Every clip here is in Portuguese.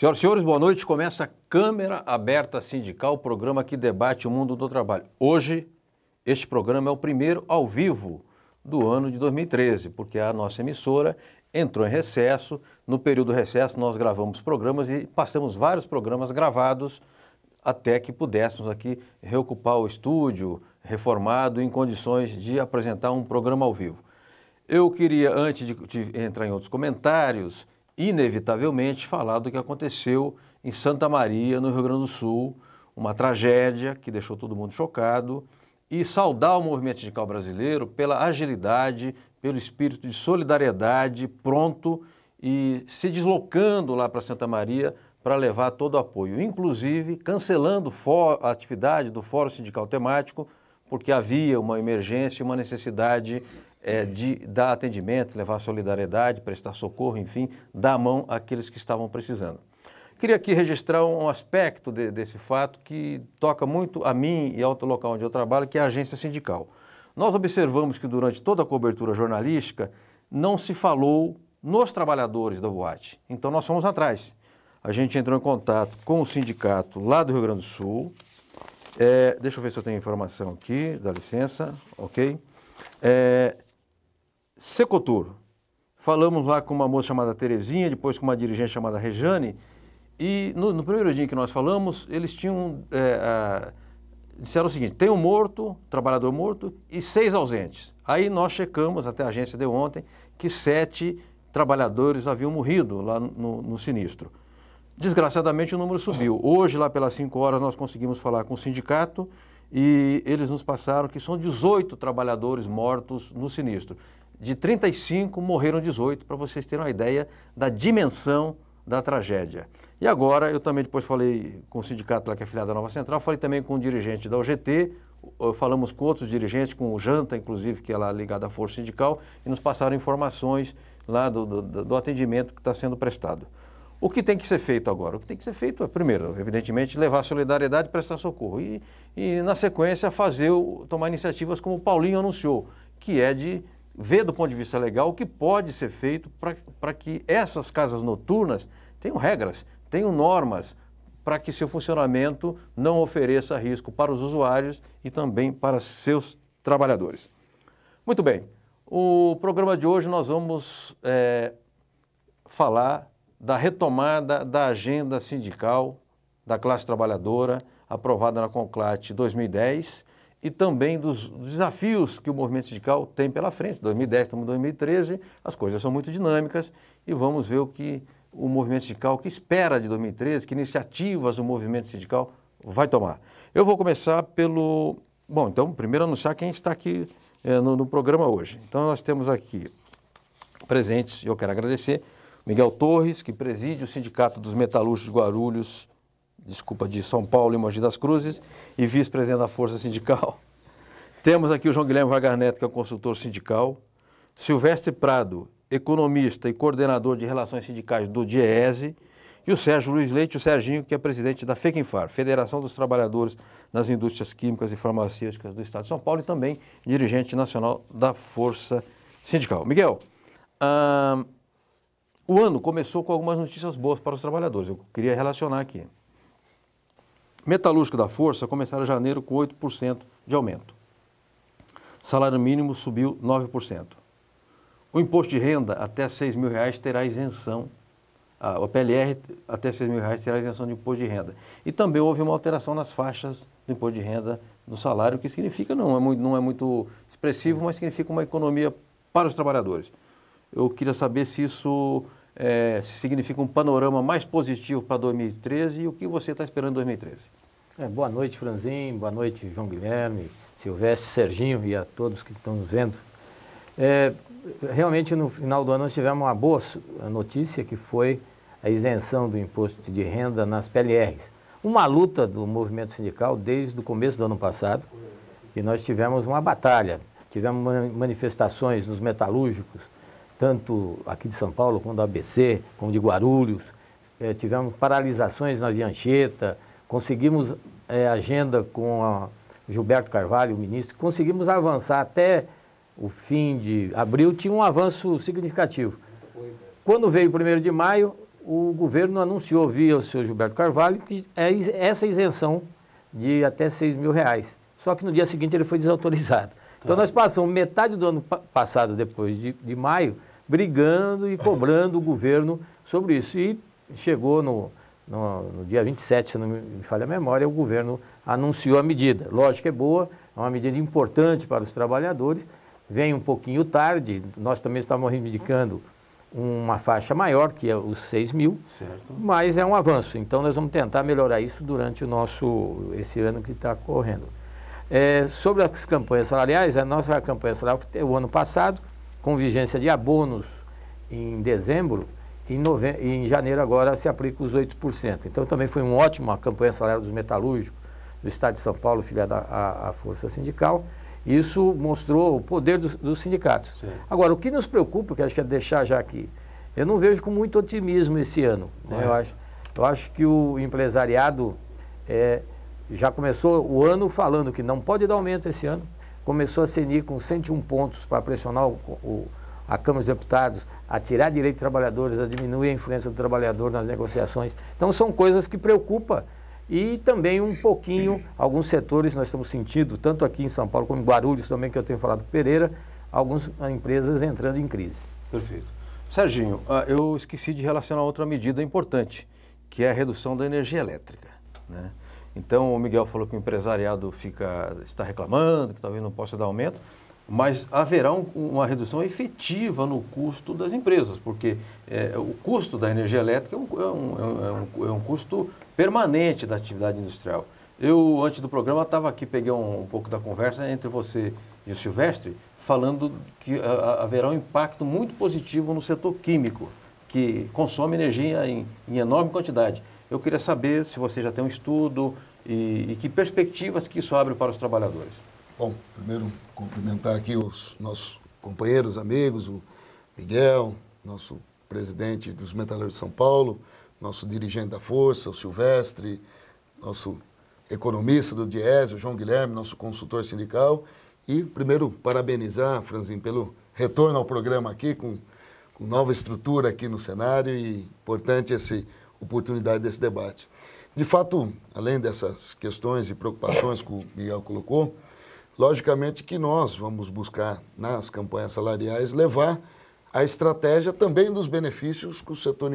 Senhoras e senhores, boa noite. Começa a Câmara Aberta Sindical, o programa que debate o mundo do trabalho. Hoje, este programa é o primeiro ao vivo do ano de 2013, porque a nossa emissora entrou em recesso. No período do recesso, nós gravamos programas e passamos vários programas gravados até que pudéssemos aqui reocupar o estúdio, reformado, em condições de apresentar um programa ao vivo. Eu queria, antes de entrar em outros comentários, inevitavelmente falar do que aconteceu em Santa Maria, no Rio Grande do Sul, uma tragédia que deixou todo mundo chocado, e saudar o movimento sindical brasileiro pela agilidade, pelo espírito de solidariedade, pronto e se deslocando lá para Santa Maria para levar todo o apoio, inclusive cancelando a atividade do Fórum Sindical Temático, porque havia uma emergência, uma necessidade de dar atendimento, levar solidariedade, prestar socorro, enfim, dar a mão àqueles que estavam precisando. Queria aqui registrar um aspecto desse fato que toca muito a mim e ao local onde eu trabalho, que é a agência sindical. Nós observamos que durante toda a cobertura jornalística não se falou nos trabalhadores da boate, então nós fomos atrás. A gente entrou em contato com o sindicato lá do Rio Grande do Sul. Deixa eu ver se eu tenho informação aqui, dá licença, ok? Secotur. Falamos lá com uma moça chamada Terezinha, depois com uma dirigente chamada Rejane, e no primeiro dia que nós falamos, eles disseram o seguinte: tem um morto, trabalhador morto, e 6 ausentes. Aí nós checamos, até a agência deu ontem, que 7 trabalhadores haviam morrido lá no sinistro. Desgraçadamente o número subiu. Hoje, lá pelas 5 horas, nós conseguimos falar com o sindicato e eles nos passaram que são 18 trabalhadores mortos no sinistro. De 35, morreram 18, para vocês terem uma ideia da dimensão da tragédia. E agora, eu também depois falei com o sindicato lá que é afiliado à Nova Central, falei também com o dirigente da UGT, falamos com outros dirigentes, com o Janta, inclusive, que é lá ligado à Força Sindical, e nos passaram informações lá do atendimento que está sendo prestado. O que tem que ser feito agora? O que tem que ser feito é, primeiro, evidentemente, levar solidariedade e prestar socorro. E na sequência, tomar iniciativas como o Paulinho anunciou, que é de ver do ponto de vista legal o que pode ser feito para que essas casas noturnas tenham regras, tenham normas, para que seu funcionamento não ofereça risco para os usuários e também para seus trabalhadores. Muito bem, o programa de hoje nós vamos falar da retomada da agenda sindical da classe trabalhadora, aprovada na Conclate 2010, e também dos desafios que o movimento sindical tem pela frente. 2010, estamos em 2013, as coisas são muito dinâmicas e vamos ver o que o movimento sindical, que espera de 2013, que iniciativas o movimento sindical vai tomar. Eu vou começar pelo... Bom, então, primeiro anunciar quem está aqui no programa hoje. Então, nós temos aqui presentes, e eu quero agradecer, Miguel Torres, que preside o Sindicato dos Metalúrgicos de Guarulhos, de São Paulo e Mogi das Cruzes, e vice-presidente da Força Sindical. Temos aqui o João Guilherme Vargas Neto, que é o consultor sindical, Silvestre Prado, economista e coordenador de relações sindicais do DIEESE, e o Sérgio Luiz Leite, o Serginho, que é presidente da FECINFAR, Federação dos Trabalhadores nas Indústrias Químicas e Farmacêuticas do Estado de São Paulo, e também dirigente nacional da Força Sindical. Miguel, o ano começou com algumas notícias boas para os trabalhadores, eu queria relacionar aqui. Metalúrgico da Força começaram em janeiro com 8% de aumento. Salário mínimo subiu 9%. O imposto de renda até R$6 mil terá isenção. O PLR até R$6 mil terá isenção de imposto de renda. E também houve uma alteração nas faixas do imposto de renda do salário, que significa, não é muito expressivo, mas significa uma economia para os trabalhadores. Eu queria saber se isso significa um panorama mais positivo para 2013 e o que você está esperando em 2013. Boa noite, Franzin, boa noite, João Guilherme, Silvestre, Serginho e a todos que estão nos vendo. Realmente, no final do ano, nós tivemos uma boa notícia, que foi a isenção do imposto de renda nas PLRs. Uma luta do movimento sindical desde o começo do ano passado, e nós tivemos uma batalha, tivemos manifestações nos metalúrgicos, tanto aqui de São Paulo, como da ABC, como de Guarulhos, tivemos paralisações na Via Anchieta, conseguimos agenda com o Gilberto Carvalho, o ministro, conseguimos avançar até o fim de abril, tinha um avanço significativo. Quando veio o 1º de maio, o governo anunciou via o senhor Gilberto Carvalho que é essa isenção de até R$6.000. Só que no dia seguinte ele foi desautorizado. Então nós passamos metade do ano passado, depois de maio, brigando e cobrando o governo sobre isso. E chegou no dia 27, se não me falha a memória, o governo anunciou a medida. Lógico que é boa, é uma medida importante para os trabalhadores, vem um pouquinho tarde, nós também estamos reivindicando uma faixa maior, que é os 6.000, certo, mas é um avanço. Então nós vamos tentar melhorar isso durante esse ano que está correndo. Sobre as campanhas salariais, a nossa campanha salarial foi o ano passado, com vigência de abonos em dezembro, e em janeiro agora se aplica os 8%. Então também foi uma ótima campanha salarial dos metalúrgicos do Estado de São Paulo, filiada à Força Sindical. Isso mostrou o poder dos sindicatos. Sim. Agora, o que nos preocupa, que acho que é deixar já aqui, eu não vejo com muito otimismo esse ano. Né? Eu acho que o empresariado já começou o ano falando que não pode dar aumento esse ano, começou a cenir com 101 pontos para pressionar a Câmara dos Deputados a tirar direito de trabalhadores, a diminuir a influência do trabalhador nas negociações. Então são coisas que preocupam e também um pouquinho, alguns setores nós estamos sentindo, tanto aqui em São Paulo como em Guarulhos também, que eu tenho falado Pereira, algumas empresas entrando em crise. Perfeito. Serginho, eu esqueci de relacionar outra medida importante, que é a redução da energia elétrica, né? Então, o Miguel falou que o empresariado está reclamando, que talvez não possa dar aumento, mas haverá uma redução efetiva no custo das empresas, porque o custo da energia elétrica é um custo permanente da atividade industrial. Eu, antes do programa, estava aqui, peguei um pouco da conversa entre você e o Silvestre, falando que haverá um impacto muito positivo no setor químico, que consome energia em enorme quantidade. Eu queria saber se você já tem um estudo e que perspectivas que isso abre para os trabalhadores. Bom, primeiro cumprimentar aqui os nossos companheiros, amigos, o Miguel, nosso presidente dos Metalúrgicos de São Paulo, nosso dirigente da Força, o Silvestre, nosso economista do Diese, o João Guilherme, nosso consultor sindical. E primeiro parabenizar, Franzinho, pelo retorno ao programa aqui, com nova estrutura aqui no cenário e importante essa oportunidade desse debate. De fato, além dessas questões e preocupações que o Miguel colocou, logicamente que nós vamos buscar nas campanhas salariais levar a estratégia também dos benefícios que o setor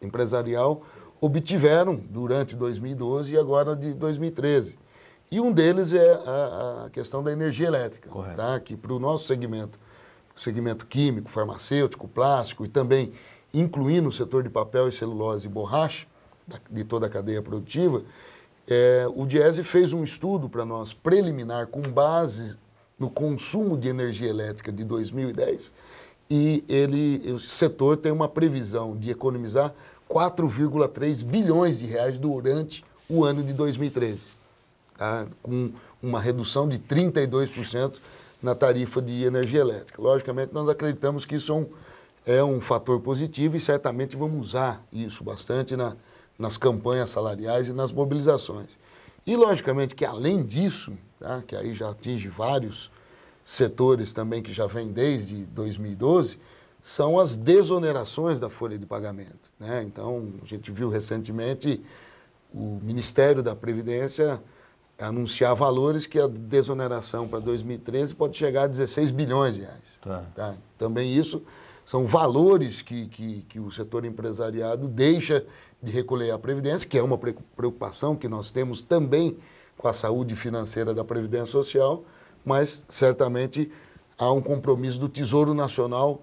empresarial obtiveram durante 2012 e agora de 2013. E um deles é a questão da energia elétrica, tá? Que para o nosso segmento, o segmento químico, farmacêutico, plástico e também incluindo o setor de papel e celulose e borracha, de toda a cadeia produtiva, o Diese fez um estudo para nós preliminar com base no consumo de energia elétrica de 2010 e o setor tem uma previsão de economizar 4,3 bilhões de reais durante o ano de 2013, tá? Com uma redução de 32% na tarifa de energia elétrica. Logicamente, nós acreditamos que isso é um fator positivo e certamente vamos usar isso bastante nas campanhas salariais e nas mobilizações. E, logicamente, que além disso, tá, que aí já atinge vários setores também que já vem desde 2012, são as desonerações da folha de pagamento, né? Então, a gente viu recentemente o Ministério da Previdência anunciar valores que a desoneração para 2013 pode chegar a 16 bilhões de reais. Tá? Também isso são valores que o setor empresariado deixa de recolher a Previdência, que é uma preocupação que nós temos também com a saúde financeira da Previdência Social, mas certamente há um compromisso do Tesouro Nacional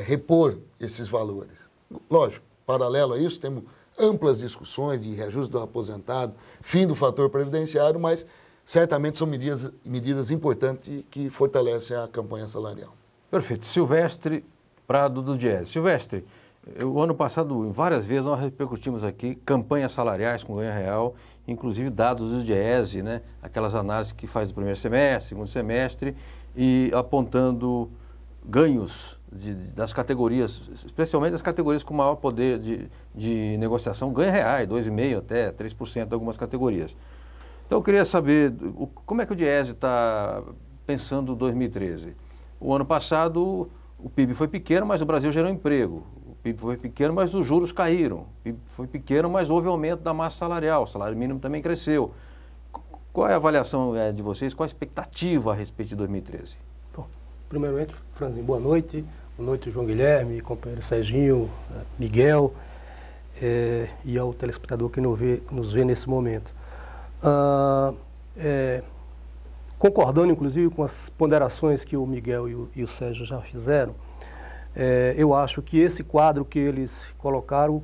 repor esses valores. Lógico, paralelo a isso, temos amplas discussões de reajuste do aposentado, fim do fator previdenciário, mas certamente são medidas importantes que fortalecem a campanha salarial. Perfeito. Silvestre Prado do Diese. Silvestre, o ano passado, várias vezes, nós repercutimos aqui campanhas salariais com ganho real, inclusive dados do Diese, né? Aquelas análises que faz do primeiro semestre, segundo semestre, e apontando ganhos das categorias, especialmente das categorias com maior poder de negociação, ganho reais, 2,5% até 3% de algumas categorias. Então eu queria saber como é que o Diese está pensando 2013. O ano passado o PIB foi pequeno, mas o Brasil gerou emprego. O PIB foi pequeno, mas os juros caíram. O PIB foi pequeno, mas houve aumento da massa salarial. O salário mínimo também cresceu. Qual é a avaliação de vocês? Qual a expectativa a respeito de 2013? Bom, primeiramente, Franzinho, boa noite. Boa noite, João Guilherme, companheiro Serginho, Miguel e ao telespectador que nos vê nesse momento. Concordando, inclusive, com as ponderações que o Miguel e o Sérgio já fizeram, eu acho que esse quadro que eles colocaram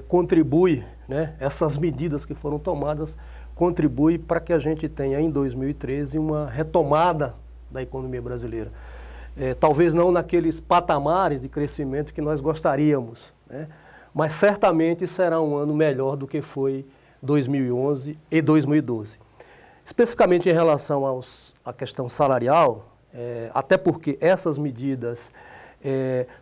contribui, né, essas medidas que foram tomadas, contribui para que a gente tenha em 2013 uma retomada da economia brasileira. Talvez não naqueles patamares de crescimento que nós gostaríamos, né, mas certamente será um ano melhor do que foi 2011 e 2012. Especificamente em relação à questão salarial, até porque essas medidas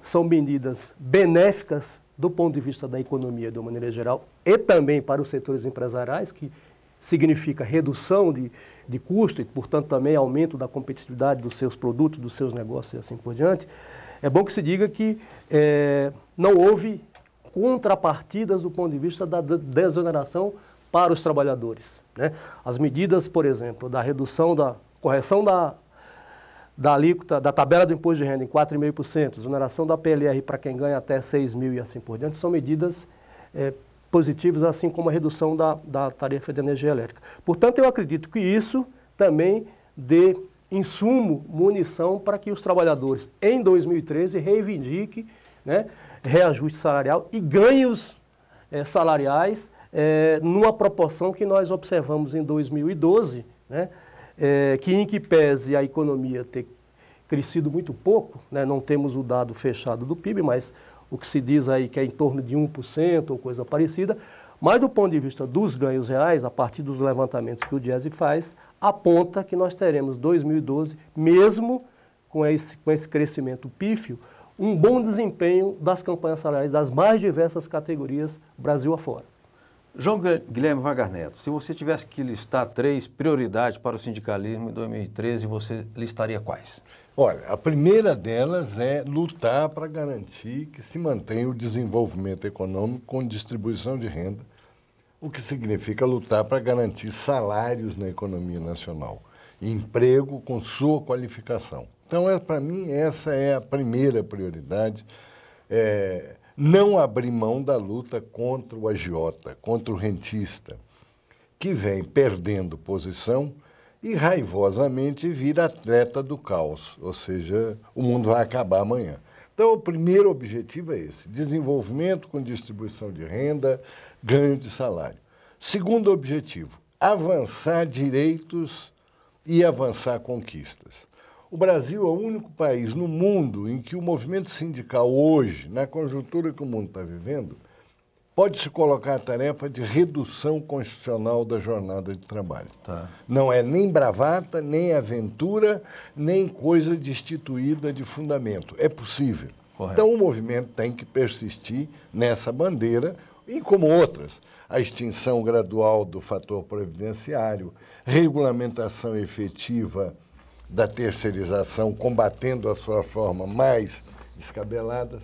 são medidas benéficas do ponto de vista da economia de uma maneira geral e também para os setores empresariais, que significa redução de custo e, portanto, também aumento da competitividade dos seus produtos, dos seus negócios e assim por diante. É bom que se diga que não houve contrapartidas do ponto de vista da desoneração para os trabalhadores, né? As medidas, por exemplo, da redução da correção da alíquota, da tabela do imposto de renda em 4,5%, exoneração da PLR para quem ganha até 6 mil e assim por diante, são medidas positivas, assim como a redução da tarifa de energia elétrica. Portanto, eu acredito que isso também dê insumo, munição para que os trabalhadores, em 2013, reivindiquem, né, reajuste salarial e ganhos salariais numa proporção que nós observamos em 2012, né, que em que pese a economia ter crescido muito pouco, né, não temos o dado fechado do PIB, mas o que se diz aí que é em torno de 1% ou coisa parecida, mas do ponto de vista dos ganhos reais, a partir dos levantamentos que o Diese faz, aponta que nós teremos 2012, mesmo com esse crescimento pífio, um bom desempenho das campanhas salariais das mais diversas categorias Brasil afora. João Guilherme Wagner Neto, se você tivesse que listar 3 prioridades para o sindicalismo em 2013, você listaria quais? Olha, a primeira delas é lutar para garantir que se mantenha o desenvolvimento econômico com distribuição de renda, o que significa lutar para garantir salários na economia nacional, emprego com sua qualificação. Então, para mim, essa é a primeira prioridade, não abrir mão da luta contra o agiota, contra o rentista, que vem perdendo posição e raivosamente vira atleta do caos, ou seja, o mundo vai acabar amanhã. Então, o primeiro objetivo é esse, desenvolvimento com distribuição de renda, ganho de salário. Segundo objetivo, avançar direitos e avançar conquistas. O Brasil é o único país no mundo em que o movimento sindical hoje, na conjuntura que o mundo está vivendo, pode se colocar a tarefa de redução constitucional da jornada de trabalho. Tá. Não é nem bravata, nem aventura, nem coisa destituída de fundamento. É possível. Correto. Então o movimento tem que persistir nessa bandeira e como outras. A extinção gradual do fator previdenciário, regulamentação efetiva da terceirização, combatendo a sua forma mais descabelada.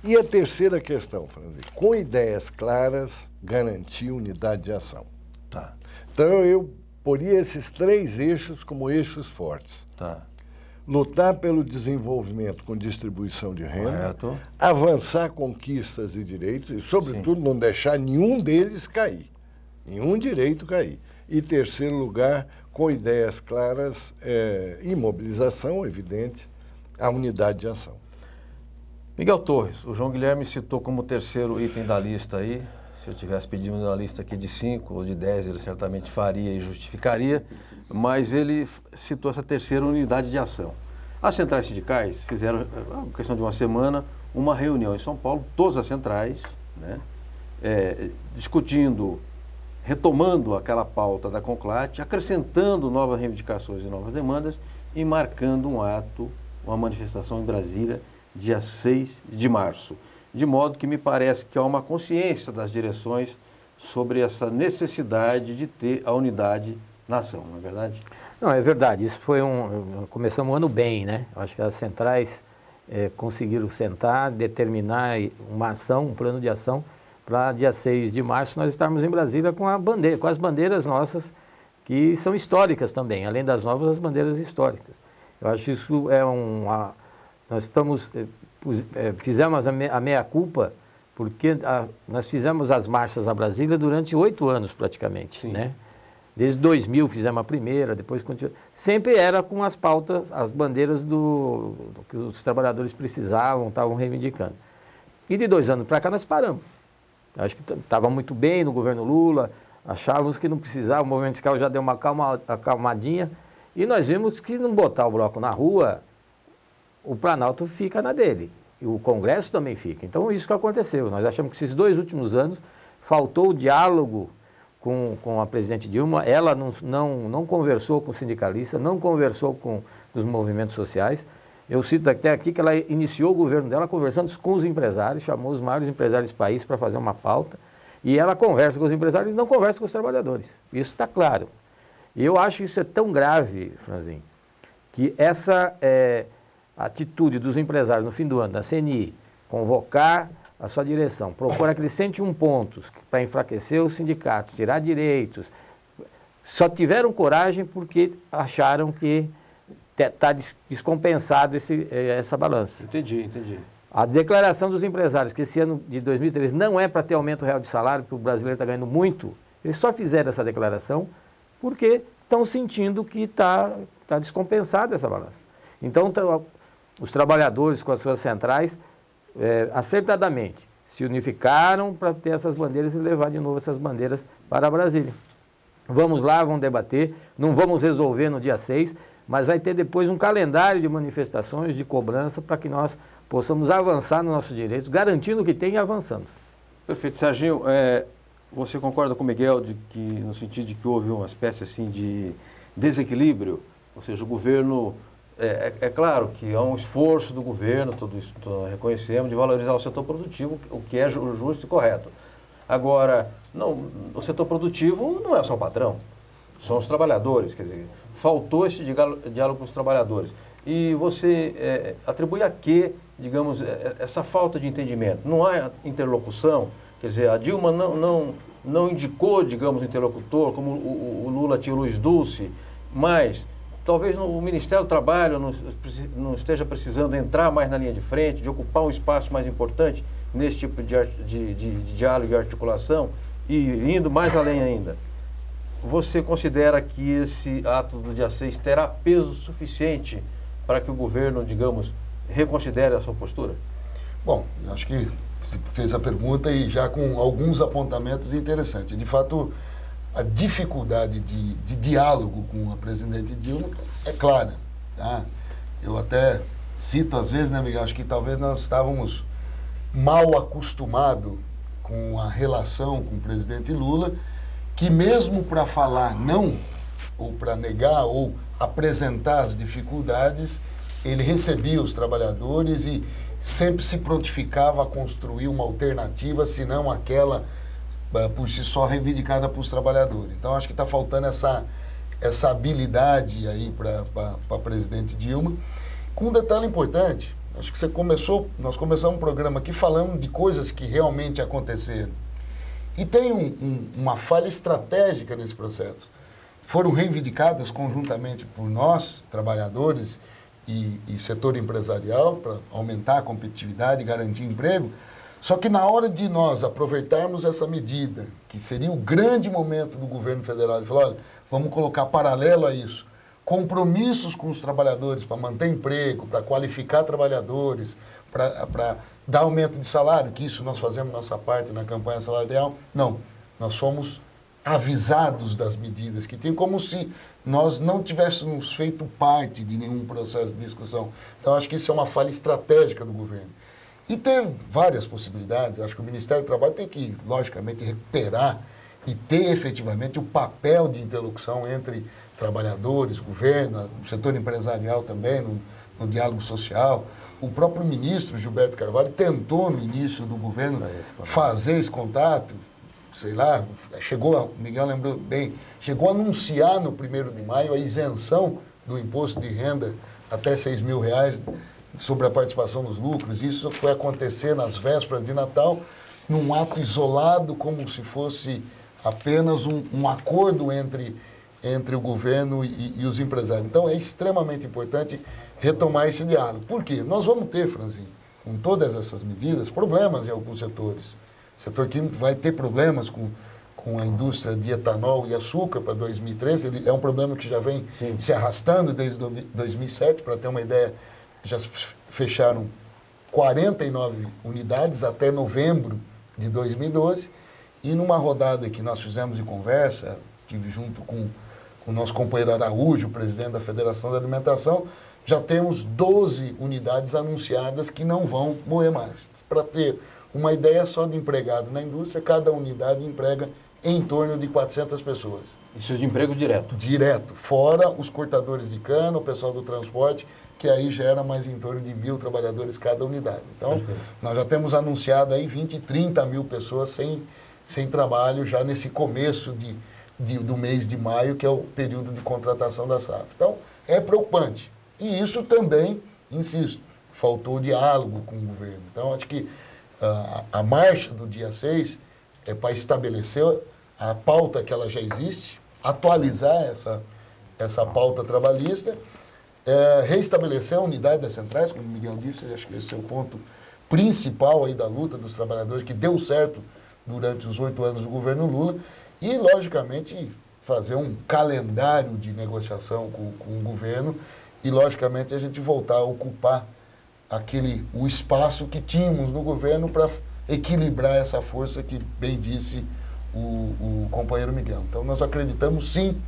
E a terceira questão, Francisco, com ideias claras, garantir unidade de ação. Tá. Então, eu poria esses 3 eixos como eixos fortes. Tá. Lutar pelo desenvolvimento com distribuição de renda, Correto. avançar conquistas e direitos e, sobretudo, não deixar nenhum deles cair, nenhum direito cair. E, terceiro lugar, com ideias claras e mobilização, evidente, a unidade de ação. Miguel Torres, o João Guilherme citou como terceiro item da lista aí. Se eu tivesse pedido uma lista aqui de 5 ou de 10, ele certamente faria e justificaria, mas ele citou essa terceira unidade de ação. As centrais sindicais fizeram, em questão de uma semana, uma reunião em São Paulo, todas as centrais, né, discutindo, retomando aquela pauta da Conclate, acrescentando novas reivindicações e novas demandas e marcando um ato, uma manifestação em Brasília, dia 6 de março. De modo que me parece que há uma consciência das direções sobre essa necessidade de ter a unidade na ação, não é verdade? Não, é verdade. Isso foi começamos o ano bem, né? Eu acho que as centrais conseguiram sentar, determinar uma ação, um plano de ação, para dia 6 de março nós estarmos em Brasília com as bandeiras nossas, que são históricas também, além das novas, as bandeiras históricas. Eu acho que isso nós estamos, fizemos a meia-culpa, porque nós fizemos as marchas a Brasília durante 8 anos praticamente, né? Desde 2000 fizemos a primeira, depois continuamos. Sempre era com as pautas, as bandeiras do que os trabalhadores precisavam, estavam reivindicando. E de 2 anos para cá nós paramos. Acho que estava muito bem no governo Lula, achávamos que não precisava, o movimento sindical já deu uma acalmadinha, e nós vimos que se não botar o bloco na rua, o Planalto fica na dele, e o Congresso também fica. Então isso que aconteceu. Nós achamos que esses 2 últimos anos faltou o diálogo com a presidente Dilma, ela não conversou com os sindicalistas, não conversou com os movimentos sociais. Eu cito até aqui que ela iniciou o governo dela conversando com os empresários, chamou os maiores empresários do país para fazer uma pauta, e ela conversa com os empresários e não conversa com os trabalhadores. Isso está claro. E eu acho que isso é tão grave, Franzinho, que essa atitude dos empresários no fim do ano, da CNI, convocar a sua direção, propor aqueles 101 pontos para enfraquecer os sindicatos, tirar direitos, só tiveram coragem porque acharam que está descompensado essa balança. Entendi. A declaração dos empresários que esse ano de 2013 não é para ter aumento real de salário, porque o brasileiro está ganhando muito, eles só fizeram essa declaração porque estão sentindo que está descompensada essa balança. Então, os trabalhadores com as suas centrais, acertadamente, se unificaram para ter essas bandeiras e levar de novo essas bandeiras para Brasília. Vamos lá, vamos debater, não vamos resolver no dia 6, mas vai ter depois um calendário de manifestações, de cobrança, para que nós possamos avançar nos nossos direitos, garantindo o que tem e avançando. Perfeito. Serginho, você concorda com o Miguel no sentido de que houve uma espécie assim de desequilíbrio? Ou seja, o governo... É claro que há um esforço do governo, tudo isso nós reconhecemos, de valorizar o setor produtivo, o que é justo e correto. Agora, o setor produtivo não é só o patrão, são os trabalhadores, quer dizer, faltou esse diálogo com os trabalhadores. E você atribui a quê, digamos, essa falta de entendimento? Não há interlocução? Quer dizer, a Dilma não indicou, digamos, o interlocutor, como o Lula tinha o Luiz Dulce, mas... Talvez o Ministério do Trabalho não esteja precisando entrar mais na linha de frente, de ocupar um espaço mais importante nesse tipo de diálogo e articulação, e indo mais além ainda. Você considera que esse ato do dia 6 terá peso suficiente para que o governo, digamos, reconsidere a sua postura? Bom, eu acho que você fez a pergunta e já com alguns apontamentos interessantes. De fato, a dificuldade de diálogo com a presidente Dilma é clara. Tá? Eu até cito às vezes, né, Miguel, acho que talvez nós estávamos mal acostumados com a relação com o presidente Lula, que mesmo para falar não, ou para negar, ou apresentar as dificuldades, ele recebia os trabalhadores e sempre se prontificava a construir uma alternativa, se não aquela por si só reivindicada para os trabalhadores. Então, acho que está faltando essa habilidade aí para a presidente Dilma. Com um detalhe importante, acho que nós começamos um programa aqui falando de coisas que realmente aconteceram. E tem uma falha estratégica nesse processo. Foram reivindicadas conjuntamente por nós, trabalhadores e setor empresarial, para aumentar a competitividade e garantir emprego. Só que na hora de nós aproveitarmos essa medida, que seria o grande momento do governo federal, de falar, olha, vamos colocar paralelo a isso, compromissos com os trabalhadores para manter emprego, para qualificar trabalhadores, para dar aumento de salário, que isso nós fazemos nossa parte na campanha salarial. Não, nós somos avisados das medidas que tem, como se nós não tivéssemos feito parte de nenhum processo de discussão. Então, acho que isso é uma falha estratégica do governo. E teve várias possibilidades. Eu acho que o Ministério do Trabalho tem que, logicamente, recuperar e ter efetivamente o papel de interlocução entre trabalhadores, governo, o setor empresarial também, no diálogo social. O próprio ministro Gilberto Carvalho tentou, no início do governo, fazer esse contato, sei lá, o Miguel lembrou bem, chegou a anunciar no 1º de maio a isenção do imposto de renda até R$6.000 sobre a participação nos lucros. Isso foi acontecer nas vésperas de Natal, num ato isolado, como se fosse apenas um acordo entre o governo e os empresários. Então, é extremamente importante retomar esse diálogo. Por quê? Nós vamos ter, Franzinho, com todas essas medidas, problemas em alguns setores. O setor químico vai ter problemas com a indústria de etanol e açúcar para 2013. Ele é um problema que já vem se arrastando desde 2007. Para ter uma ideia, já fecharam 49 unidades até novembro de 2012. E numa rodada que nós fizemos de conversa, tive junto com o nosso companheiro Araújo, o presidente da Federação da Alimentação, já temos 12 unidades anunciadas que não vão moer mais. Para ter uma ideia só de empregado na indústria, cada unidade emprega em torno de 400 pessoas. Isso de emprego direto? Direto, fora os cortadores de cana, o pessoal do transporte, que aí gera mais em torno de 1.000 trabalhadores cada unidade. Então, nós já temos anunciado aí 20, 30 mil pessoas sem trabalho já nesse começo do mês de maio, que é o período de contratação da safra. Então, é preocupante. E isso também, insisto, faltou diálogo com o governo. Então, acho que a marcha do dia 6 é para estabelecer a pauta que ela já existe, atualizar essa pauta trabalhista, reestabelecer a unidade das centrais, como o Miguel disse, acho que esse é o ponto principal aí da luta dos trabalhadores, que deu certo durante os 8 anos do governo Lula, e, logicamente, fazer um calendário de negociação com o governo e, logicamente, a gente voltar a ocupar o espaço que tínhamos no governo para equilibrar essa força que bem disse o companheiro Miguel. Então, nós acreditamos sim,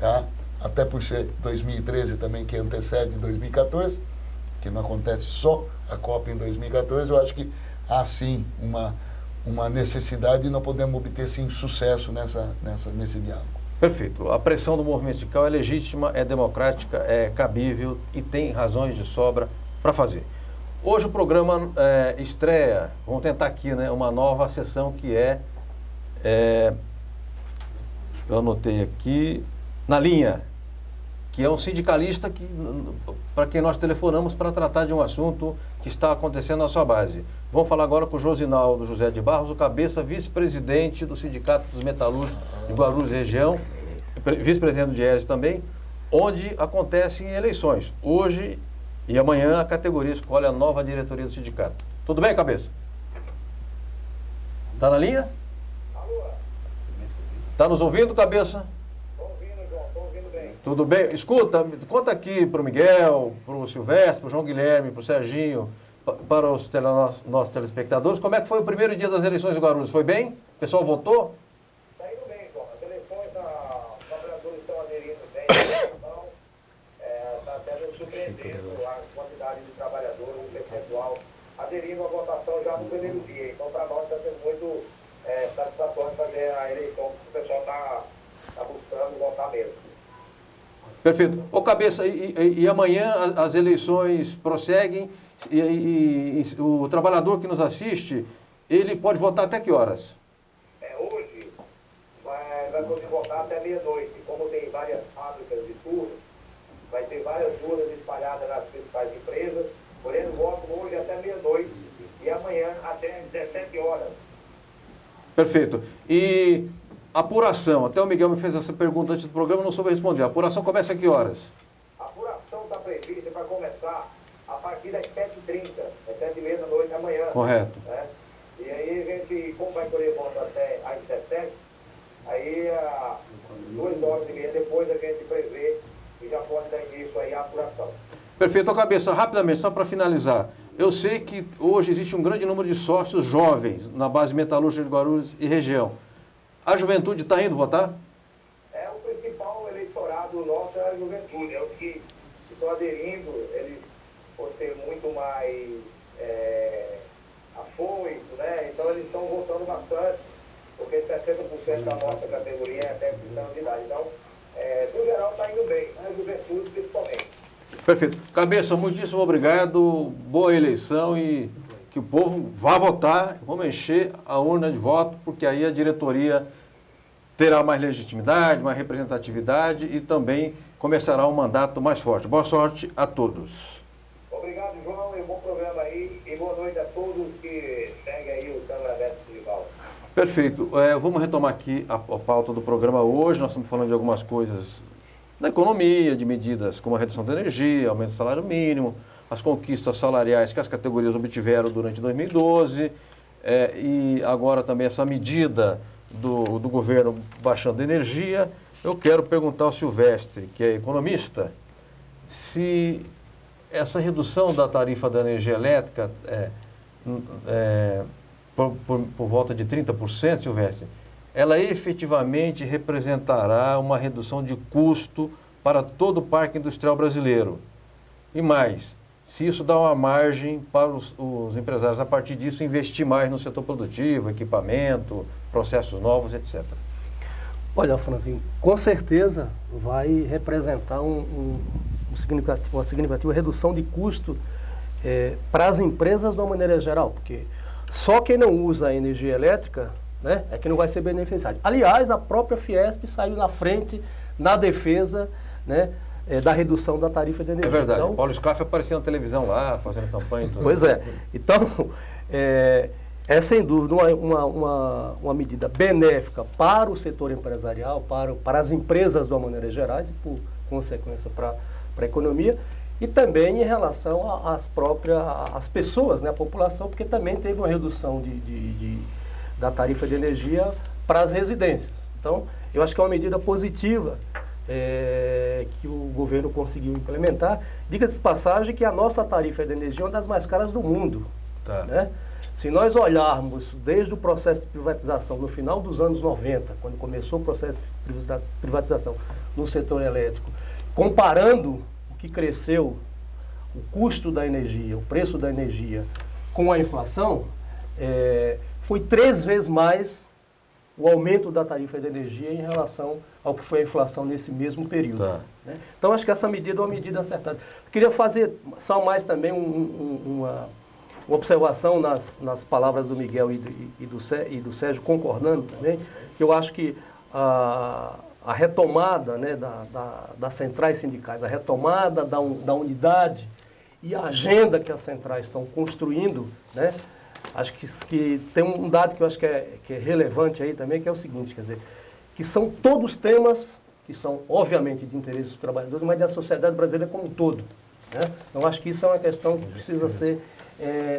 tá? Até por ser 2013 também, que antecede 2014, que não acontece só a Copa em 2014, eu acho que há sim uma necessidade e nós podemos obter sim sucesso nesse diálogo. Perfeito. A pressão do movimento sindical é legítima, é democrática, é cabível e tem razões de sobra para fazer. Hoje o programa estreia, vamos tentar aqui, né, uma nova sessão que eu anotei aqui, na linha, que é um sindicalista para quem nós telefonamos para tratar de um assunto que está acontecendo na sua base. Vamos falar agora com o Josinaldo José de Barros, o cabeça vice-presidente do Sindicato dos Metalúrgicos de Guarulhos Região, vice-presidente do DIESE também, onde acontecem eleições. Hoje e amanhã a categoria escolhe a nova diretoria do sindicato. Tudo bem, cabeça? Está na linha? Está nos ouvindo, cabeça? Tudo bem? Escuta, conta aqui para o Miguel, para o Silvestre, para o João Guilherme, para o Serginho, para os nossos telespectadores, como é que foi o primeiro dia das eleições em Guarulhos? Foi bem? O pessoal votou? Está indo bem, João. As eleições, os trabalhadores estão aderindo bem, então está até surpreendendo a quantidade de trabalhadores, o percentual, aderindo à votação já no primeiro dia. Então, para nós está sendo muito satisfatório fazer a eleição, que o pessoal está buscando votar mesmo. Perfeito. Ô, cabeça, e amanhã as eleições prosseguem e o trabalhador que nos assiste, ele pode votar até que horas? Hoje vai poder votar até meia-noite. Como tem várias fábricas de turno, vai ter várias urnas espalhadas nas principais empresas, porém votam hoje até meia-noite e amanhã até 17 horas. Perfeito. E apuração, até o Miguel me fez essa pergunta antes do programa, não soube responder. A apuração começa a que horas? A apuração está prevista para começar a partir das 7h30, às 7h30 da noite amanhã. Correto. Né? E aí a gente, como vai colher voto até às 17h, aí 2h30 depois a gente prevê e já pode dar início aí à apuração. Perfeito. Cabeça, rapidamente, só para finalizar. Eu sei que hoje existe um grande número de sócios jovens na base metalúrgica de Guarulhos e região. A juventude está indo votar? O principal eleitorado nosso é a juventude, é os que estão aderindo, eles por ser muito mais afoito, né? Então eles estão votando bastante, porque 60% da nossa categoria é até 30 anos de idade. Então, no geral, está indo bem, a juventude principalmente. Perfeito. Cabeça, muitíssimo obrigado, boa eleição e que o povo vá votar, vamos encher a urna de voto, porque aí a diretoria terá mais legitimidade, mais representatividade e também começará um mandato mais forte. Boa sorte a todos. Obrigado, João. Perfeito. Vamos retomar aqui a pauta do programa hoje. Nós estamos falando de algumas coisas da economia, de medidas como a redução da energia, aumento do salário mínimo, as conquistas salariais que as categorias obtiveram durante 2012, e agora também essa medida do governo baixando a energia. Eu quero perguntar ao Silvestre, que é economista, se essa redução da tarifa da energia elétrica por volta de 30%, Silvestre, ela efetivamente representará uma redução de custo para todo o parque industrial brasileiro. E mais, se isso dá uma margem para os empresários, a partir disso, investir mais no setor produtivo, equipamento, processos novos, etc. Olha, Franzinho, com certeza vai representar uma significativa redução de custo para as empresas de uma maneira geral, porque só quem não usa a energia elétrica, né, é que não vai ser beneficiado. Aliás, a própria Fiesp saiu na frente na defesa, né, da redução da tarifa de energia. É verdade, então, o Paulo Scaff aparecia na televisão lá, fazendo campanha. Tudo. Pois é. Então, é sem dúvida uma medida benéfica para o setor empresarial, para as empresas de uma maneira geral e, por consequência, para a economia, e também em relação às pessoas, né, a população, porque também teve uma redução da tarifa de energia para as residências. Então, eu acho que é uma medida positiva que o governo conseguiu implementar. Diga-se de passagem que a nossa tarifa de energia é uma das mais caras do mundo. Tá. Né? Se nós olharmos desde o processo de privatização no final dos anos 90, quando começou o processo de privatização no setor elétrico, comparando o que cresceu, o custo da energia, o preço da energia com a inflação, foi 3 vezes mais o aumento da tarifa de energia em relação ao que foi a inflação nesse mesmo período. Tá. Né? Então, acho que essa medida é uma medida acertada. Queria fazer só mais também uma observação nas palavras do Miguel e do Sérgio, concordando também, que eu acho que a retomada, né, das centrais sindicais, a retomada da unidade e a agenda que as centrais estão construindo, né, acho que tem um dado que eu acho que é relevante aí também, que é o seguinte, quer dizer, que são todos temas que são, obviamente, de interesse dos trabalhadores, mas da sociedade brasileira como um todo. Né? Então, acho que isso é uma questão que precisa ser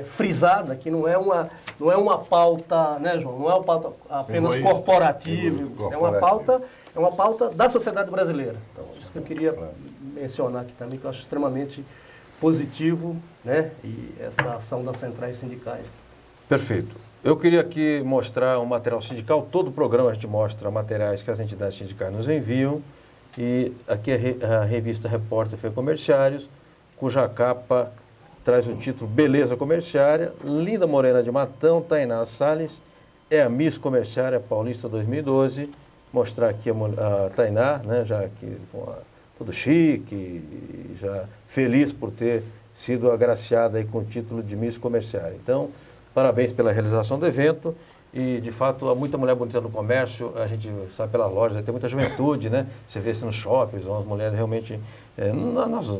frisada, que não é uma pauta, né, João? Não é uma pauta apenas corporativa, é uma pauta da sociedade brasileira. Então, isso que eu queria mencionar aqui também, que eu acho extremamente positivo, né, e essa ação das centrais sindicais. Perfeito. Eu queria aqui mostrar um material sindical. Todo o programa a gente mostra materiais que as entidades sindicais nos enviam. E aqui a revista Repórter Fê Comerciários, cuja capa traz o título Beleza Comerciária. Linda Morena de Matão, Tainá Salles, é a Miss Comerciária Paulista 2012. Mostrar aqui a Tainá, né, já aqui tudo chique, já feliz por ter sido agraciada aí com o título de Miss Comerciária. Então, parabéns pela realização do evento e, de fato, há muita mulher bonita no comércio, a gente sabe pela loja, tem muita juventude, né? Você vê isso nos shoppings, as mulheres realmente,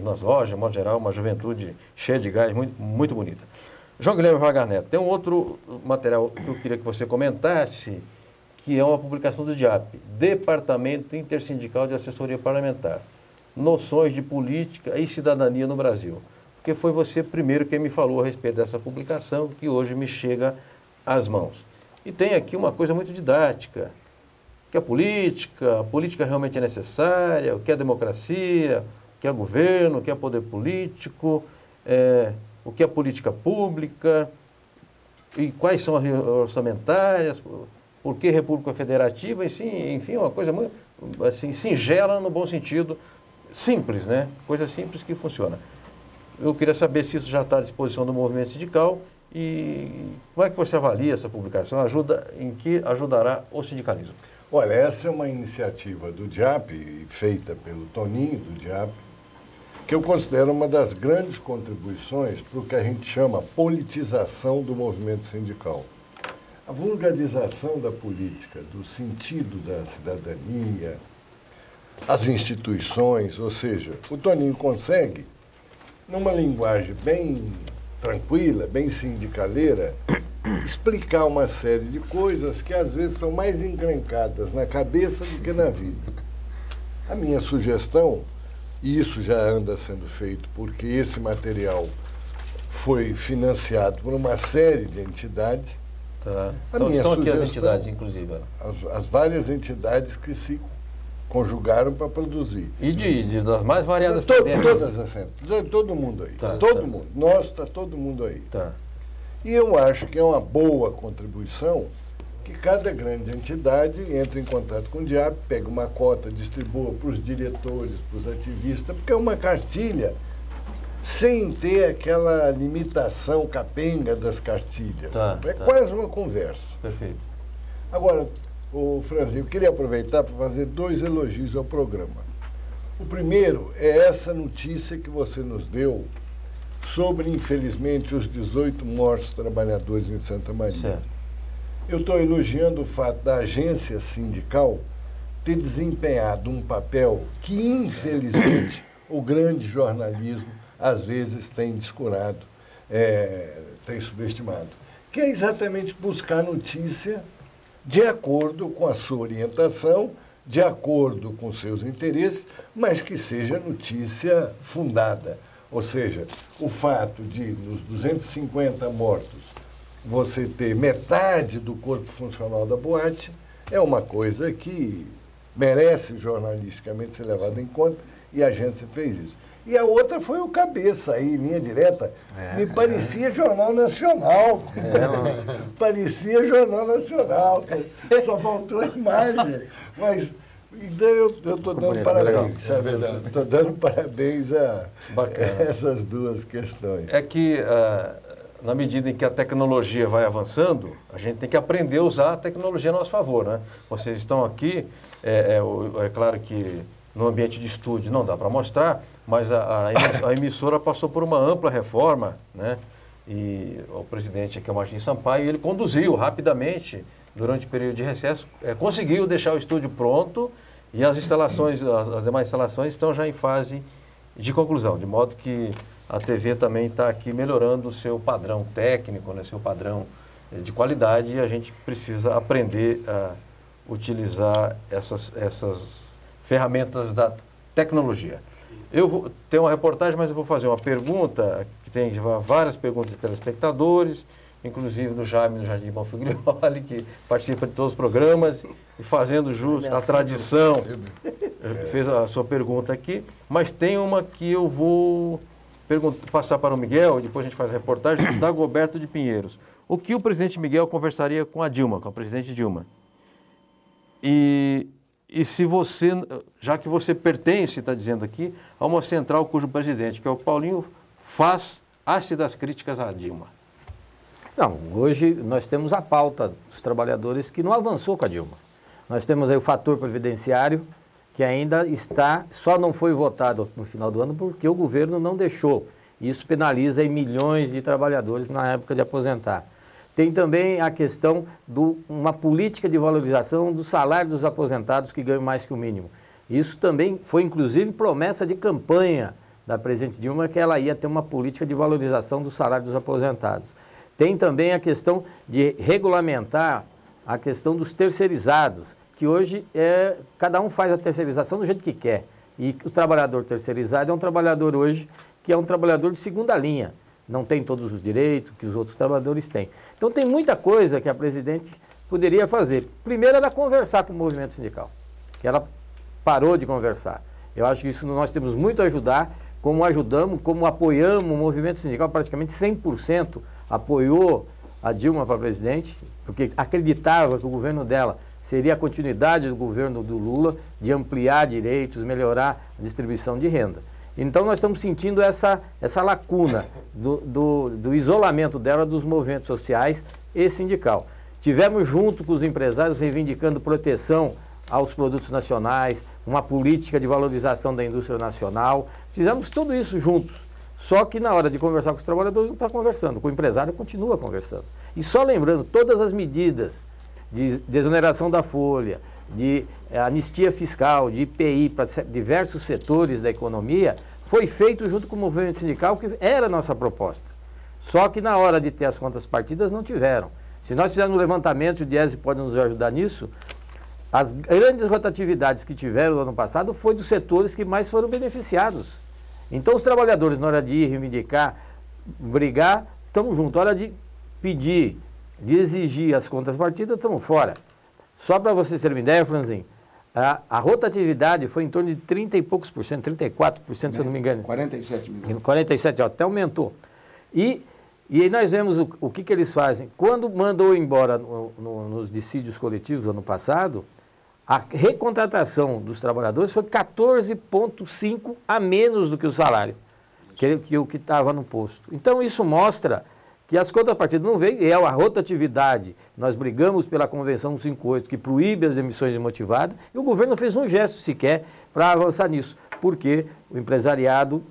nas lojas, de modo geral, uma juventude cheia de gás, muito, muito bonita. João Guilherme Vargas Neto, tem um outro material que eu queria que você comentasse, que é uma publicação do DIAP, Departamento Intersindical de Assessoria Parlamentar, Noções de Política e Cidadania no Brasil. Porque foi você primeiro quem me falou a respeito dessa publicação, que hoje me chega às mãos. E tem aqui uma coisa muito didática, que a política realmente é necessária, o que é democracia, o que é governo, o que é poder político, o que é política pública, e quais são as orçamentárias, por que República Federativa, enfim, uma coisa muito assim, singela no bom sentido, simples, né? Coisa simples que funciona. Eu queria saber se isso já está à disposição do movimento sindical e como é que você avalia essa publicação, em que ajudará o sindicalismo? Olha, essa é uma iniciativa do DIAP, feita pelo Toninho do DIAP, que eu considero uma das grandes contribuições para o que a gente chama politização do movimento sindical. A vulgarização da política, do sentido da cidadania, as instituições, ou seja, o Toninho consegue, numa linguagem bem tranquila, bem sindicaleira, explicar uma série de coisas que às vezes são mais encrencadas na cabeça do que na vida. A minha sugestão, e isso já anda sendo feito porque esse material foi financiado por uma série de entidades. Tá. A Então, minha estão aqui as sugestão- entidades, inclusive. Ana. As várias entidades que se conjugaram para produzir. E das mais variadas To- tendências. Todas as centros, todo mundo aí. Tá, todo tá. mundo. Nós, está todo mundo aí. Tá. E eu acho que é uma boa contribuição que cada grande entidade entre em contato com o DIAP, pega uma cota, distribua para os diretores, para os ativistas, porque é uma cartilha sem ter aquela limitação capenga das cartilhas. Tá, É tá. quase uma conversa. Perfeito. Agora, o Franzinho, eu queria aproveitar para fazer 2 elogios ao programa. O primeiro é essa notícia que você nos deu sobre, infelizmente, os 18 mortos trabalhadores em Santa Maria. Certo. Eu estou elogiando o fato da agência sindical ter desempenhado um papel que, infelizmente, o grande jornalismo às vezes tem descurado, tem subestimado, que é exatamente buscar notícia de acordo com a sua orientação, de acordo com seus interesses, mas que seja notícia fundada. Ou seja, o fato de, nos 250 mortos, você ter metade do corpo funcional da boate é uma coisa que merece jornalisticamente ser levada em conta e a agência fez isso. E a outra foi o Cabeça aí, linha direta. Me parecia Jornal Nacional. Parecia Jornal Nacional. Só faltou a imagem. Mas então eu estou dando bonito, parabéns. legal. É verdade. Estou dando parabéns a Bacana. essas duas questões. É que, na medida em que a tecnologia vai avançando, a gente tem que aprender a usar a tecnologia a nosso favor, né? Vocês estão aqui, é claro que no ambiente de estúdio não dá para mostrar, mas a emissora passou por uma ampla reforma, né? E o presidente aqui é o Martim Sampaio, e ele conduziu rapidamente, durante o período de recesso, conseguiu deixar o estúdio pronto e as instalações, as demais instalações estão já em fase de conclusão, de modo que a TV também está aqui melhorando o seu padrão técnico, né, seu padrão de qualidade, e a gente precisa aprender a utilizar essas ferramentas da tecnologia. Eu vou ter uma reportagem, mas eu vou fazer uma pergunta, que tem várias perguntas de telespectadores, inclusive do Jaime, do Jardim Bonfiglioli, que participa de todos os programas, e fazendo jus à tradição, fez a sua pergunta aqui, mas tem uma que eu vou passar para o Miguel, e depois a gente faz a reportagem, da Dagoberto de Pinheiros. O que o presidente Miguel conversaria com a Dilma, com a presidente Dilma? E se você, já que você pertence, está dizendo aqui, a uma central cujo presidente, que é o Paulinho, faz ácidas críticas à Dilma. Não, hoje nós temos a pauta dos trabalhadores que não avançou com a Dilma. Nós temos aí o fator previdenciário, que ainda está, só não foi votado no final do ano porque o governo não deixou. Isso penaliza aí milhões de trabalhadores na época de aposentar. Tem também a questão de uma política de valorização do salário dos aposentados que ganham mais que o mínimo. Isso também foi, inclusive, promessa de campanha da presidente Dilma, que ela ia ter uma política de valorização do salário dos aposentados. Tem também a questão de regulamentar a questão dos terceirizados, que hoje cada um faz a terceirização do jeito que quer. E o trabalhador terceirizado é um trabalhador hoje que é um trabalhador de segunda linha. Não tem todos os direitos que os outros trabalhadores têm. Então tem muita coisa que a presidente poderia fazer. Primeiro era conversar com o movimento sindical, que ela parou de conversar. Eu acho que isso nós temos muito a ajudar, como ajudamos, como apoiamos o movimento sindical, praticamente 100% apoiou a Dilma para presidente, porque acreditava que o governo dela seria a continuidade do governo do Lula, de ampliar direitos, melhorar a distribuição de renda. Então nós estamos sentindo essa lacuna do isolamento dela dos movimentos sociais e sindical. Tivemos junto com os empresários reivindicando proteção aos produtos nacionais, uma política de valorização da indústria nacional. Fizemos tudo isso juntos. Só que na hora de conversar com os trabalhadores não está conversando, com o empresário continua conversando. E só lembrando, todas as medidas de desoneração da folha, de anistia fiscal, de IPI para diversos setores da economia, foi feito junto com o movimento sindical, que era a nossa proposta. Só que na hora de ter as contas partidas não tiveram. Se nós fizermos um levantamento, o Diese pode nos ajudar nisso, as grandes rotatividades que tiveram no ano passado foi dos setores que mais foram beneficiados. Então os trabalhadores, na hora de ir reivindicar, brigar, estamos juntos. Na hora de pedir, de exigir as contas partidas, estamos fora. Só para vocês terem uma ideia, Franzinho, a rotatividade foi em torno de 30 e poucos por cento, 34%, se eu não me engano. 47 milhões. 47, até aumentou. E aí nós vemos o que eles fazem. Quando mandou embora nos dissídios coletivos ano passado, a recontratação dos trabalhadores foi 14,5 a menos do que o salário, que o que estava no posto. Então isso mostra que as contrapartidas não veio, é a rotatividade. Nós brigamos pela Convenção 158, que proíbe as demissões imotivadas, e o governo não fez um gesto sequer para avançar nisso, porque o empresariado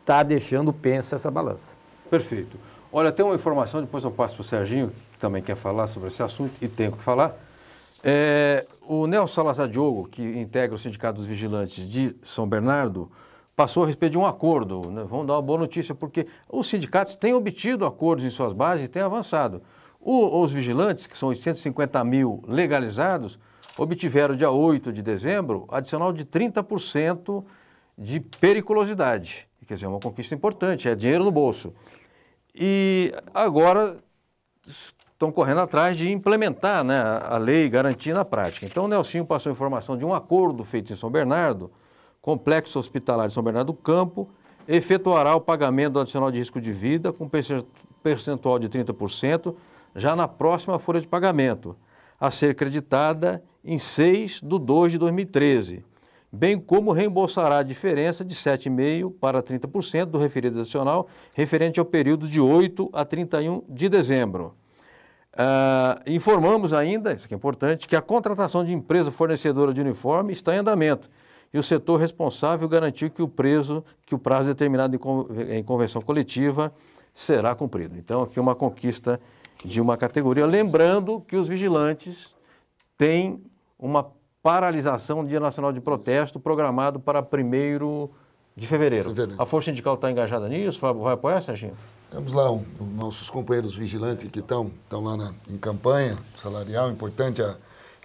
está deixando pensa essa balança. Perfeito. Olha, tem uma informação, depois eu passo para o Serginho, que também quer falar sobre esse assunto, e tem o que falar. O Nelson Salazar Diogo, que integra o Sindicato dos Vigilantes de São Bernardo, passou a respeito de um acordo, né? Vamos dar uma boa notícia, porque os sindicatos têm obtido acordos em suas bases e têm avançado. Os vigilantes, que são 850 mil legalizados, obtiveram, dia 8 de dezembro, adicional de 30% de periculosidade. Quer dizer, é uma conquista importante, é dinheiro no bolso. E agora estão correndo atrás de implementar, né, a lei e garantir na prática. Então o Nelsinho passou informação de um acordo feito em São Bernardo, Complexo Hospitalar de São Bernardo do Campo, efetuará o pagamento do adicional de risco de vida com percentual de 30% já na próxima folha de pagamento, a ser creditada em 6/2/2013, bem como reembolsará a diferença de 7,5% para 30% do referido adicional referente ao período de 8 a 31 de dezembro. Informamos ainda, isso aqui é importante, que a contratação de empresa fornecedora de uniforme está em andamento e o setor responsável garantiu que o prazo determinado em convenção coletiva será cumprido. Então, aqui uma conquista de uma categoria. Lembrando que os vigilantes têm uma paralisação do Dia Nacional de Protesto programado para 1º de fevereiro. A Força Sindical está engajada nisso? Vai apoiar, Serginho? Temos lá nossos companheiros vigilantes que estão lá em campanha salarial, importante a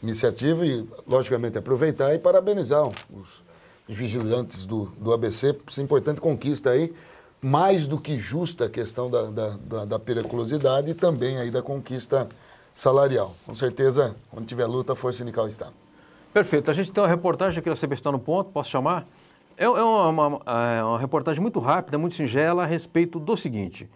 iniciativa e, logicamente, aproveitar e parabenizar os vigilantes do ABC por essa importante conquista aí, mais do que justa a questão da periculosidade e também aí da conquista salarial. Com certeza, onde tiver luta, a Força Sindical está. Perfeito. A gente tem uma reportagem aqui da CBC Está no Ponto, posso chamar? É uma reportagem muito rápida, muito singela, a respeito do seguinte.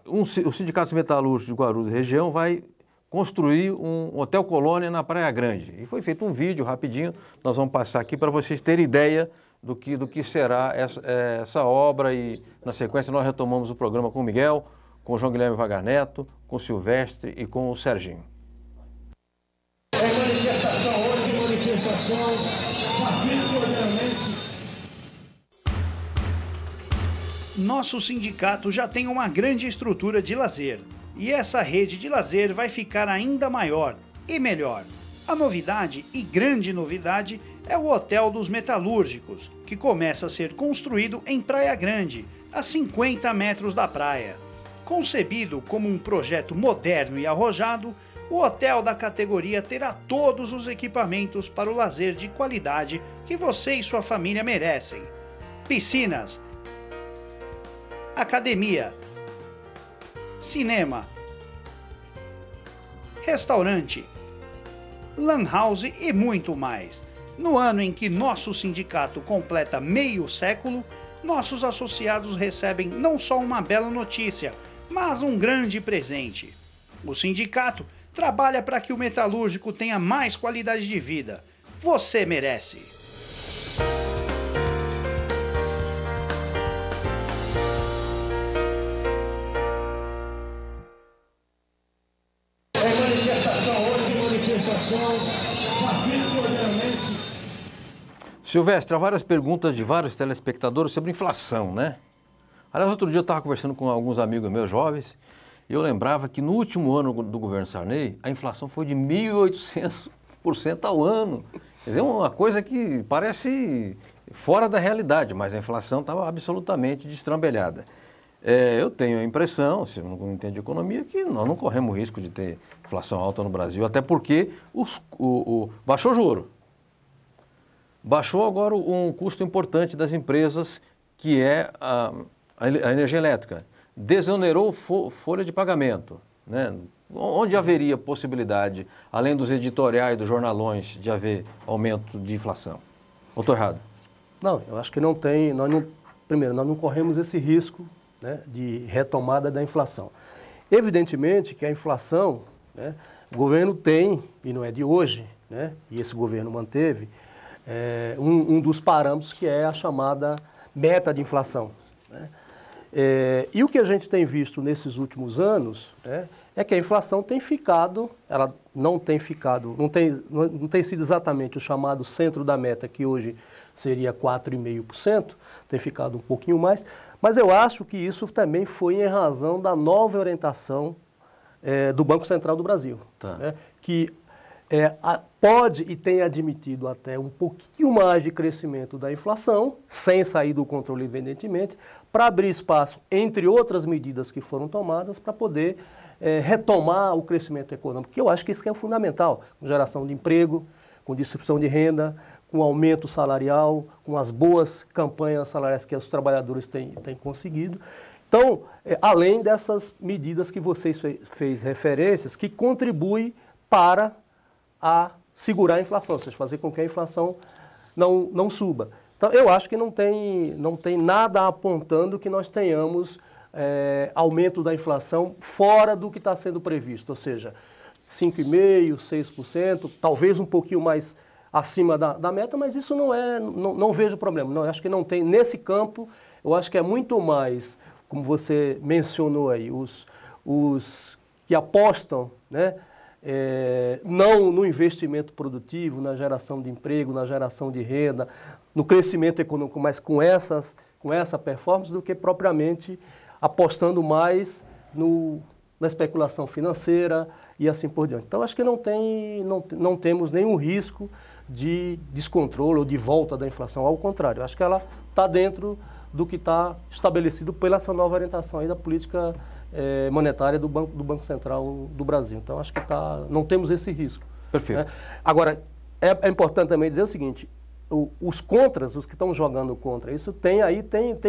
O Sindicato Metalúrgico de Guarulhos e região vai construir um hotel colônia na Praia Grande. E foi feito um vídeo rapidinho, nós vamos passar aqui para vocês terem ideia do que será essa obra e, na sequência, nós retomamos o programa com o Miguel, com o João Guilherme Vagar Neto, com o Silvestre e com o Serginho. Manifestação hoje, manifestação pacífica, obviamente. Nosso sindicato já tem uma grande estrutura de lazer. E essa rede de lazer vai ficar ainda maior e melhor. A novidade, e grande novidade, é o Hotel dos Metalúrgicos, que começa a ser construído em Praia Grande, a 50 metros da praia. Concebido como um projeto moderno e arrojado, o hotel da categoria terá todos os equipamentos para o lazer de qualidade que você e sua família merecem. Piscinas, academia, cinema, restaurante, lan house e muito mais. No ano em que nosso sindicato completa meio século, nossos associados recebem não só uma bela notícia, mas um grande presente. O sindicato trabalha para que o metalúrgico tenha mais qualidade de vida. Você merece! Silvestre, há várias perguntas de vários telespectadores sobre inflação, né? Aliás, outro dia eu estava conversando com alguns amigos meus jovens e eu lembrava que no último ano do governo Sarney, a inflação foi de 1.800% ao ano. Quer dizer, uma coisa que parece fora da realidade, mas a inflação estava absolutamente destrambelhada. Eu tenho a impressão, se eu não entendo de economia, que nós não corremos risco de ter inflação alta no Brasil, até porque baixou o juro. Baixou agora um custo importante das empresas, que é a energia elétrica. Desonerou folha de pagamento, né? Onde haveria possibilidade, além dos editoriais dos jornalões, de haver aumento de inflação? Ou estou errado? Não, eu acho que não tem. Primeiro, nós não corremos esse risco, né, de retomada da inflação. Evidentemente que a inflação, né, o governo tem, e não é de hoje, né, e esse governo manteve, um dos parâmetros que é a chamada meta de inflação, né? E o que a gente tem visto nesses últimos anos, né, é que a inflação tem ficado, ela não tem sido exatamente o chamado centro da meta, que hoje seria 4,5%, tem ficado um pouquinho mais, mas eu acho que isso também foi em razão da nova orientação do Banco Central do Brasil, tá, né, que pode e tem admitido até um pouquinho mais de crescimento da inflação, sem sair do controle, evidentemente, para abrir espaço, entre outras medidas que foram tomadas, para poder retomar o crescimento econômico, que eu acho que isso que é fundamental, com geração de emprego, com distribuição de renda, com aumento salarial, com as boas campanhas salariais que os trabalhadores têm conseguido. Então, além dessas medidas que vocês fez referências, que contribuem para segurar a inflação, ou seja, fazer com que a inflação não suba. Então, eu acho que não tem nada apontando que nós tenhamos aumento da inflação fora do que está sendo previsto, ou seja, 5,5%, 6%, talvez um pouquinho mais acima da meta, mas isso não vejo problema. Não, eu acho que não tem, nesse campo, eu acho que é muito mais, como você mencionou aí, os que apostam, né, não no investimento produtivo, na geração de emprego, na geração de renda, no crescimento econômico, mas com essa performance, do que propriamente apostando mais na especulação financeira e assim por diante. Então, acho que não temos nenhum risco de descontrole ou de volta da inflação. Ao contrário, acho que ela está dentro do que está estabelecido pela essa nova orientação aí da política monetária do Banco Central do Brasil. Então, acho que não temos esse risco. Perfeito. Né? Agora, é importante também dizer o seguinte, os contras, os que estão jogando contra isso, tem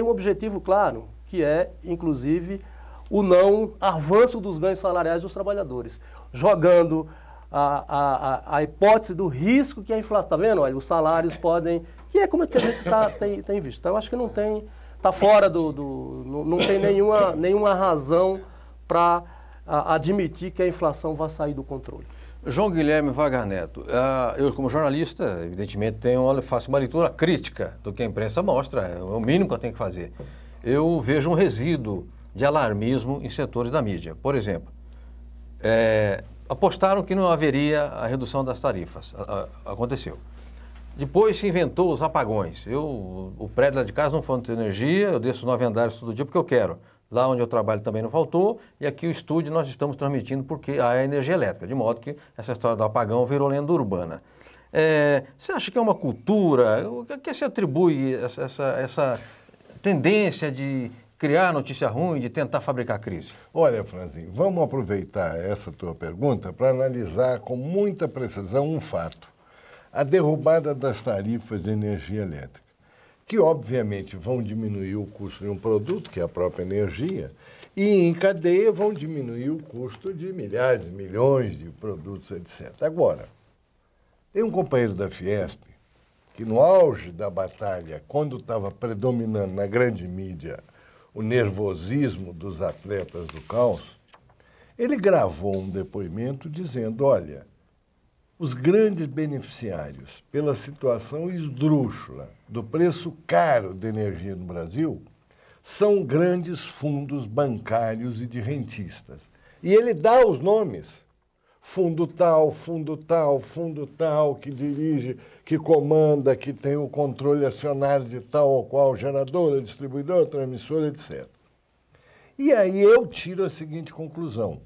um objetivo claro, que é, inclusive, o não avanço dos ganhos salariais dos trabalhadores, jogando a hipótese do risco que a inflação, está vendo? Olha, os salários podem, que é como é que a gente tem visto. Então, eu acho que está fora não tem nenhuma razão para admitir que a inflação vai sair do controle. João Guilherme Wagner Neto, eu como jornalista, evidentemente, faço uma leitura crítica do que a imprensa mostra, é o mínimo que eu tenho que fazer. Eu vejo um resíduo de alarmismo em setores da mídia. Por exemplo, apostaram que não haveria a redução das tarifas. Aconteceu. Depois se inventou os apagões. O prédio lá de casa não falta de energia, eu desço 9 andares todo dia porque eu quero. Lá onde eu trabalho também não faltou, e aqui o estúdio nós estamos transmitindo porque há energia elétrica, de modo que essa história do apagão virou lenda urbana. Você acha que é uma cultura? O que se atribui essa tendência de criar notícia ruim, de tentar fabricar crise? Olha, Franzinho, vamos aproveitar essa tua pergunta para analisar com muita precisão um fato. A derrubada das tarifas de energia elétrica, que obviamente vão diminuir o custo de um produto, que é a própria energia, e em cadeia vão diminuir o custo de milhares, milhões de produtos, etc. Agora, tem um companheiro da Fiesp, que no auge da batalha, quando estava predominando na grande mídia o nervosismo dos atletas do caos, ele gravou um depoimento dizendo, olha, os grandes beneficiários pela situação esdrúxula do preço caro da energia no Brasil são grandes fundos bancários e de rentistas. E ele dá os nomes. Fundo tal, fundo tal, fundo tal, que dirige, que comanda, que tem o controle acionário de tal ou qual geradora, distribuidora, transmissora, etc. E aí eu tiro a seguinte conclusão.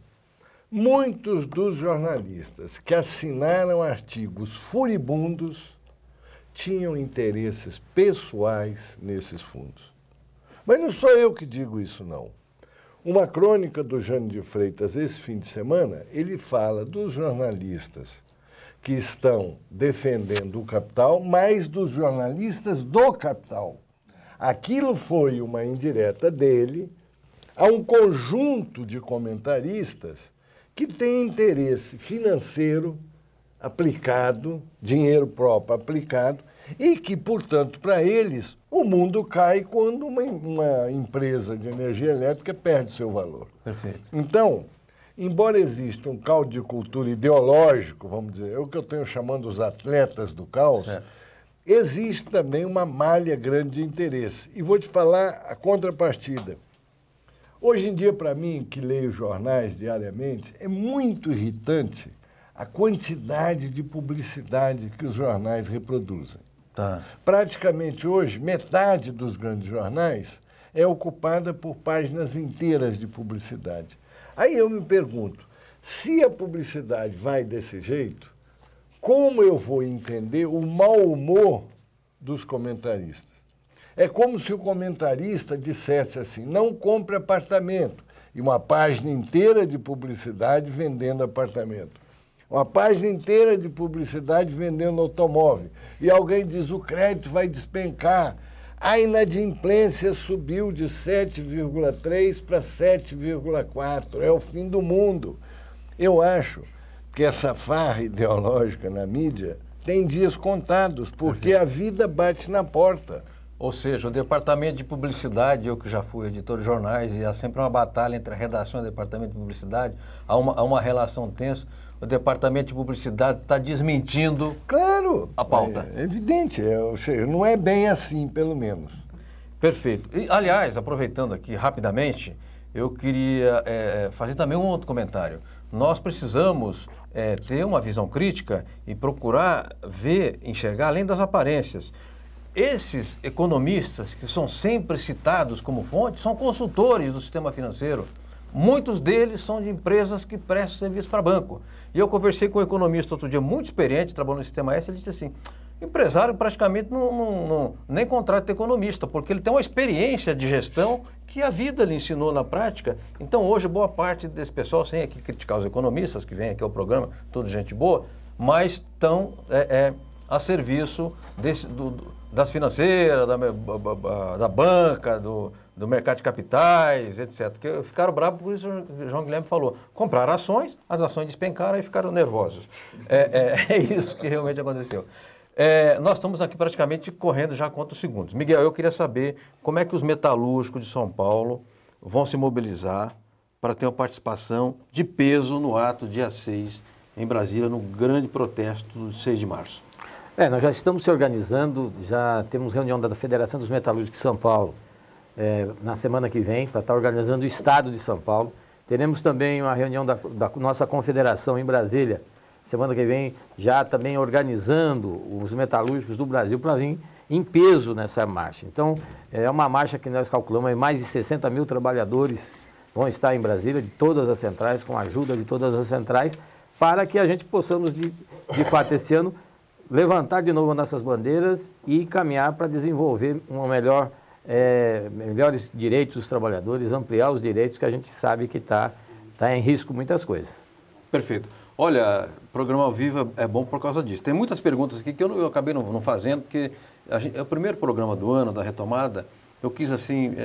Muitos dos jornalistas que assinaram artigos furibundos tinham interesses pessoais nesses fundos. Mas não sou eu que digo isso, não. Uma crônica do Jânio de Freitas, esse fim de semana, ele fala dos jornalistas que estão defendendo o capital, mas dos jornalistas do capital. Aquilo foi uma indireta dele a um conjunto de comentaristas que tem interesse financeiro aplicado, dinheiro próprio aplicado, e que, portanto, para eles, o mundo cai quando uma empresa de energia elétrica perde seu valor. Perfeito. Então, embora exista um caldo de cultura ideológico, vamos dizer, é o que eu tenho chamando os atletas do caos, Certo. existe também uma malha grande de interesse. E vou te falar a contrapartida. Hoje em dia, para mim, que leio jornais diariamente, é muito irritante a quantidade de publicidade que os jornais reproduzem. Tá. Praticamente hoje, metade dos grandes jornais é ocupada por páginas inteiras de publicidade. Aí eu me pergunto, se a publicidade vai desse jeito, como eu vou entender o mau humor dos comentaristas? É como se o comentarista dissesse assim, não compre apartamento, e uma página inteira de publicidade vendendo apartamento. Uma página inteira de publicidade vendendo automóvel. E alguém diz, o crédito vai despencar. A inadimplência subiu de 7,3 para 7,4. É o fim do mundo. Eu acho que essa farra ideológica na mídia tem dias contados, porque a vida bate na porta. Ou seja, o departamento de publicidade, eu que já fui editor de jornais, e há sempre uma batalha entre a redação e o departamento de publicidade, há uma relação tensa. O departamento de publicidade está desmentindo Claro, a pauta. É evidente, ou seja, não é bem assim, pelo menos. Perfeito. E, aliás, aproveitando aqui rapidamente, eu queria fazer também um outro comentário. Nós precisamos ter uma visão crítica e procurar ver, enxergar além das aparências. Esses economistas que são sempre citados como fonte são consultores do sistema financeiro. Muitos deles são de empresas que prestam serviço para banco. E eu conversei com um economista outro dia muito experiente, trabalhando no Sistema S, ele disse assim, empresário praticamente nem contrata economista, porque ele tem uma experiência de gestão que a vida lhe ensinou na prática. Então hoje boa parte desse pessoal, sem aqui criticar os economistas que vêm aqui ao programa, toda gente boa, mas estão a serviço das financeiras, da banca, do mercado de capitais, etc. Que ficaram bravos, por isso o João Guilherme falou. Compraram ações, as ações despencaram e ficaram nervosos. É isso que realmente aconteceu. Nós estamos aqui praticamente correndo já contra os segundos. Miguel, eu queria saber como é que os metalúrgicos de São Paulo vão se mobilizar para ter uma participação de peso no ato dia 6 em Brasília, no grande protesto do 6 de março. Nós já estamos se organizando, já temos reunião da Federação dos Metalúrgicos de São Paulo na semana que vem, para estar organizando o Estado de São Paulo. Teremos também uma reunião da nossa confederação em Brasília, semana que vem, já também organizando os metalúrgicos do Brasil para vir em peso nessa marcha. Então, é uma marcha que nós calculamos, mais de 60 mil trabalhadores vão estar em Brasília, de todas as centrais, com a ajuda de todas as centrais, para que a gente possamos, de fato, esse ano, levantar de novo nossas bandeiras e caminhar para desenvolver melhores direitos dos trabalhadores, ampliar os direitos, que a gente sabe que está em risco muitas coisas. Perfeito. Olha, programa ao vivo é bom por causa disso. Tem muitas perguntas aqui que eu acabei não fazendo, porque é o primeiro programa do ano, da retomada, eu quis assim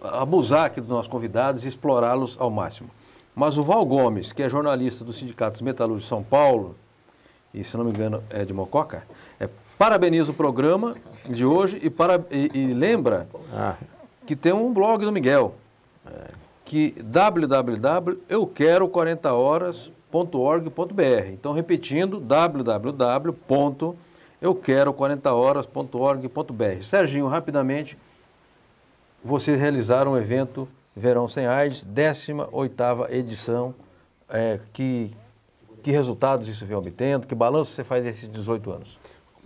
abusar aqui dos nossos convidados e explorá-los ao máximo. Mas o Val Gomes, que é jornalista do Sindicato dos Metalúrgicos de São Paulo, e se não me engano é de Mococa, parabeniza o programa de hoje e lembra que tem um blog do Miguel, que www.euquero40horas.org.br. Então, repetindo, www.euquero40horas.org.br. Serginho, rapidamente, vocês realizaram um evento Verão Sem AIDS, 18ª edição. Que resultados isso vem obtendo? Que balanço você faz desses 18 anos?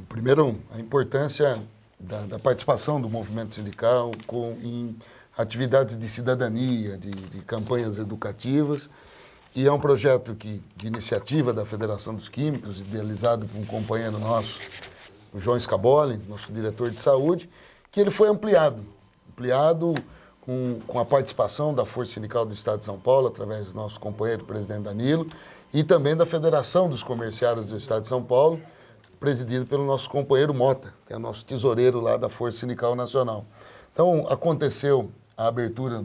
Primeiro, a importância da participação do movimento sindical em atividades de cidadania, de campanhas educativas. E é um projeto de iniciativa da Federação dos Químicos, idealizado por um companheiro nosso, o João Scaboli, nosso diretor de saúde, que ele foi ampliado com a participação da Força Sindical do Estado de São Paulo, através do nosso companheiro, presidente Danilo, e também da Federação dos Comerciários do Estado de São Paulo, presidido pelo nosso companheiro Mota, que é o nosso tesoureiro lá da Força Sindical Nacional. Então, aconteceu a abertura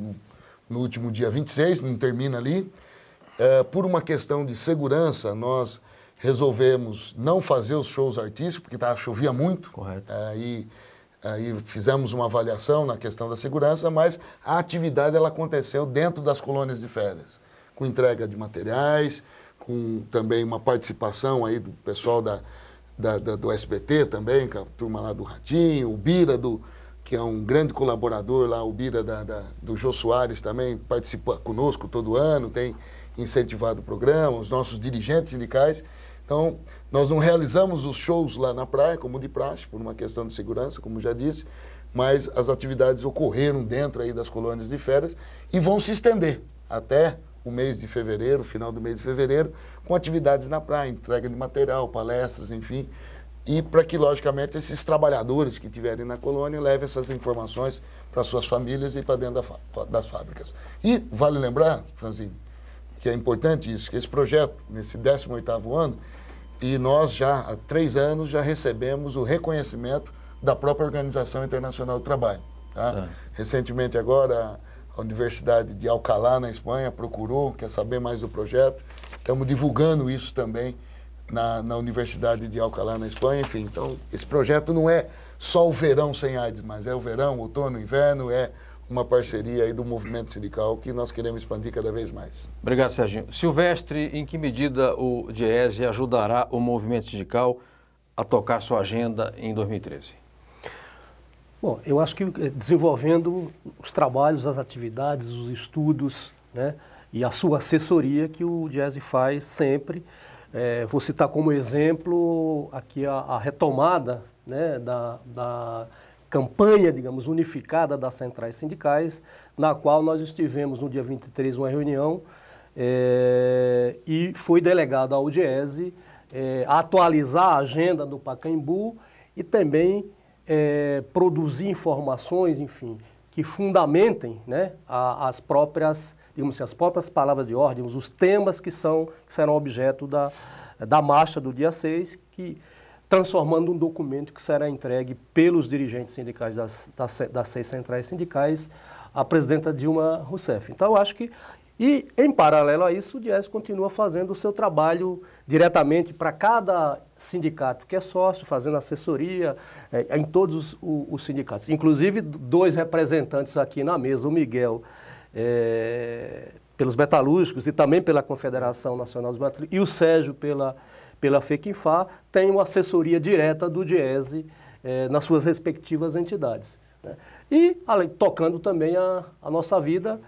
no último dia 26, não termina ali. Por uma questão de segurança, nós resolvemos não fazer os shows artísticos, porque chovia muito. Correto. Aí fizemos uma avaliação na questão da segurança, mas a atividade ela aconteceu dentro das colônias de férias, com entrega de materiais, com também uma participação aí do pessoal do SBT também, com a turma lá do Ratinho, o Bira, que é um grande colaborador lá, o Bira do Jô Soares também participa conosco todo ano, tem incentivado o programa, os nossos dirigentes sindicais. Então, nós não realizamos os shows lá na praia, como de praxe, por uma questão de segurança, como já disse, mas as atividades ocorreram dentro aí das colônias de férias e vão se estender até o mês de fevereiro, final do mês de fevereiro, com atividades na praia, entrega de material, palestras, enfim, e para que, logicamente, esses trabalhadores que estiverem na colônia levem essas informações para suas famílias e para dentro das fábricas. E vale lembrar, Franzinho, que é importante isso, que esse projeto, nesse 18º ano, e nós já há 3 anos já recebemos o reconhecimento da própria Organização Internacional do Trabalho. Tá? Recentemente agora, a Universidade de Alcalá, na Espanha, procurou, quer saber mais do projeto. Estamos divulgando isso também na Universidade de Alcalá, na Espanha. Enfim, então, esse projeto não é só o verão sem AIDS, mas é o verão, outono, inverno, é uma parceria aí do movimento sindical que nós queremos expandir cada vez mais. Obrigado, Serginho. Silvestre, em que medida o Diese ajudará o movimento sindical a tocar sua agenda em 2013? Bom, eu acho que desenvolvendo os trabalhos, as atividades, os estudos, né, e a sua assessoria que o Diese faz sempre. Vou citar como exemplo aqui a retomada, né, da campanha, digamos, unificada das centrais sindicais, na qual nós estivemos no dia 23 uma reunião e foi delegado ao Diese atualizar a agenda do Pacaembu e também produzir informações, enfim, que fundamentem, né, as próprias, digamos assim, as próprias palavras de ordem, os temas que serão objeto da marcha do dia 6, transformando um documento que será entregue pelos dirigentes sindicais das 6 centrais sindicais à presidenta Dilma Rousseff. Então, eu acho que, e em paralelo a isso, o Diese continua fazendo o seu trabalho diretamente para cada sindicato que é sócio, fazendo assessoria em todos os sindicatos. Inclusive, 2 representantes aqui na mesa, o Miguel, pelos metalúrgicos e também pela Confederação Nacional dos Metalúrgicos, e o Sérgio pela FECINFA, tem uma assessoria direta do Diese nas suas respectivas entidades, né? E tocando também a nossa vida,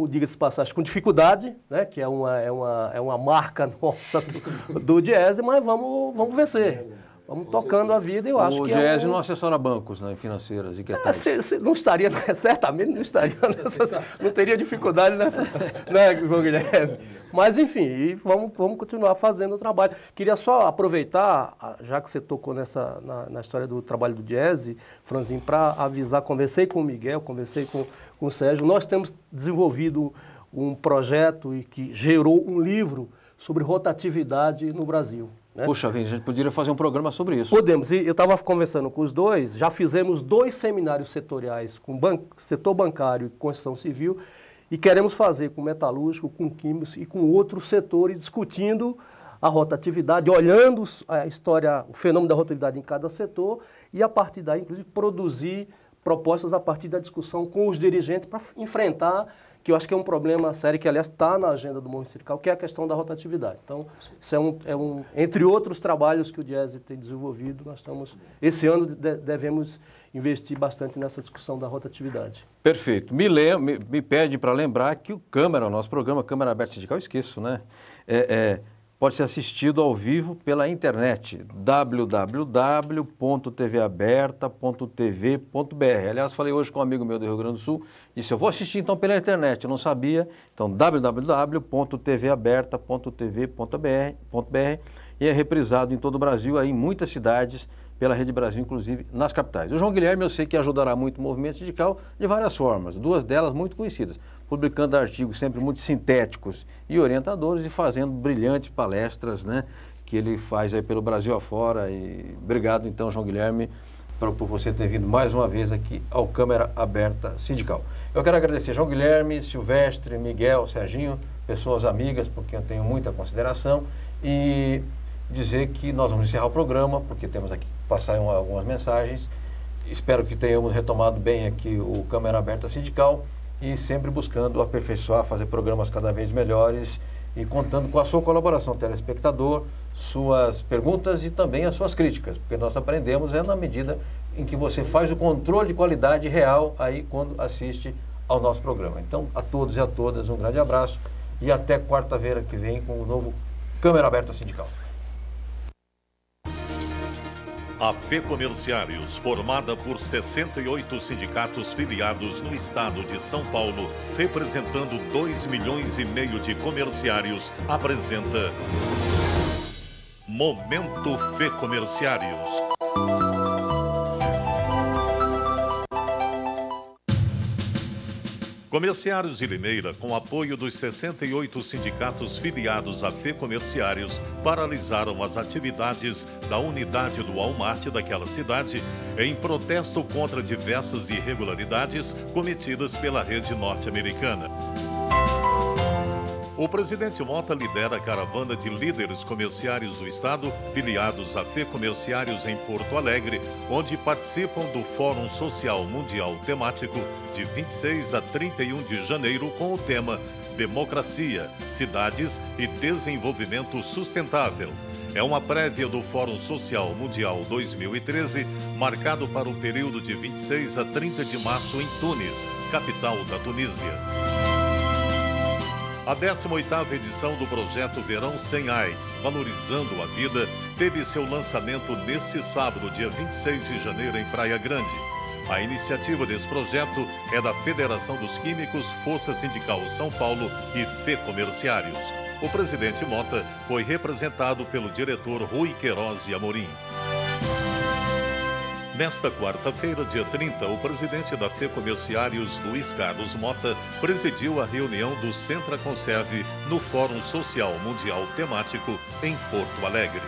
diga-se de passagem, com dificuldade, né, que é uma marca nossa do Diese, mas vamos vencer. Vamos tocando a vida, eu acho que o Diese não assessora bancos, né, financeiras e que não estaria, certamente não estaria, não teria dificuldade, né, João Guilherme? Mas, enfim, vamos continuar fazendo o trabalho. Queria só aproveitar, já que você tocou na história do trabalho do Diese, Franzinho, para avisar, conversei com o Miguel, conversei com o Sérgio, nós temos desenvolvido um projeto que gerou um livro sobre rotatividade no Brasil. Né? Puxa vida, a gente poderia fazer um programa sobre isso. Podemos, e eu estava conversando com os dois, já fizemos 2 seminários setoriais com setor bancário e construção civil, e queremos fazer com metalúrgico, com químicos e com outros setores, discutindo a rotatividade, olhando a história, o fenômeno da rotatividade em cada setor, e a partir daí, inclusive, produzir propostas a partir da discussão com os dirigentes para enfrentar, que eu acho que é um problema sério, que aliás está na agenda do movimento sindical, que é a questão da rotatividade. Então, isso entre outros trabalhos que o Diese tem desenvolvido, esse ano devemos investir bastante nessa discussão da rotatividade. Perfeito. Me pede para lembrar que o nosso programa Câmara Aberta Sindical, eu esqueço, né? Pode ser assistido ao vivo pela internet, www.tvaberta.tv.br. Aliás, falei hoje com um amigo meu do Rio Grande do Sul, disse, eu vou assistir então pela internet, eu não sabia. Então, www.tvaberta.tv.br e é reprisado em todo o Brasil, aí em muitas cidades, pela Rede Brasil, inclusive nas capitais. O João Guilherme eu sei que ajudará muito o movimento sindical de várias formas, duas delas muito conhecidas, publicando artigos sempre muito sintéticos e orientadores e fazendo brilhantes palestras, né, que ele faz aí pelo Brasil afora. E obrigado então, João Guilherme, por você ter vindo mais uma vez aqui ao Câmara Aberta Sindical. Eu quero agradecer João Guilherme, Silvestre, Miguel, Serginho, pessoas amigas, porque eu tenho muita consideração, e dizer que nós vamos encerrar o programa, porque temos aqui que passar algumas mensagens. Espero que tenhamos retomado bem aqui o Câmara Aberta Sindical e sempre buscando aperfeiçoar, fazer programas cada vez melhores e contando com a sua colaboração, telespectador, suas perguntas e também as suas críticas, porque nós aprendemos na medida em que você faz o controle de qualidade real aí quando assiste ao nosso programa. Então, a todos e a todas, um grande abraço e até quarta-feira que vem com o novo Câmara Aberta Sindical. A FEComerciários, formada por 68 sindicatos filiados no estado de São Paulo, representando 2,5 milhões de comerciários, apresenta Momento FEComerciários. Comerciários de Limeira, com apoio dos 68 sindicatos filiados à FEComerciários, paralisaram as atividades da unidade do Walmart daquela cidade em protesto contra diversas irregularidades cometidas pela rede norte-americana. O presidente Mota lidera a caravana de líderes comerciários do estado, filiados à FEComerciários em Porto Alegre, onde participam do Fórum Social Mundial Temático de 26 a 31 de janeiro com o tema Democracia, Cidades e Desenvolvimento Sustentável. É uma prévia do Fórum Social Mundial 2013, marcado para o período de 26 a 30 de março em Tunis, capital da Tunísia. A 18ª edição do projeto Verão Sem AIDS, Valorizando a Vida, teve seu lançamento neste sábado, dia 26 de janeiro, em Praia Grande. A iniciativa desse projeto é da Federação dos Químicos, Força Sindical São Paulo e FEComerciários. O presidente Mota foi representado pelo diretor Rui Queiroz e Amorim. Nesta quarta-feira, dia 30, o presidente da FEComerciários, Luiz Carlos Mota, presidiu a reunião do Centra Conserve no Fórum Social Mundial Temático em Porto Alegre.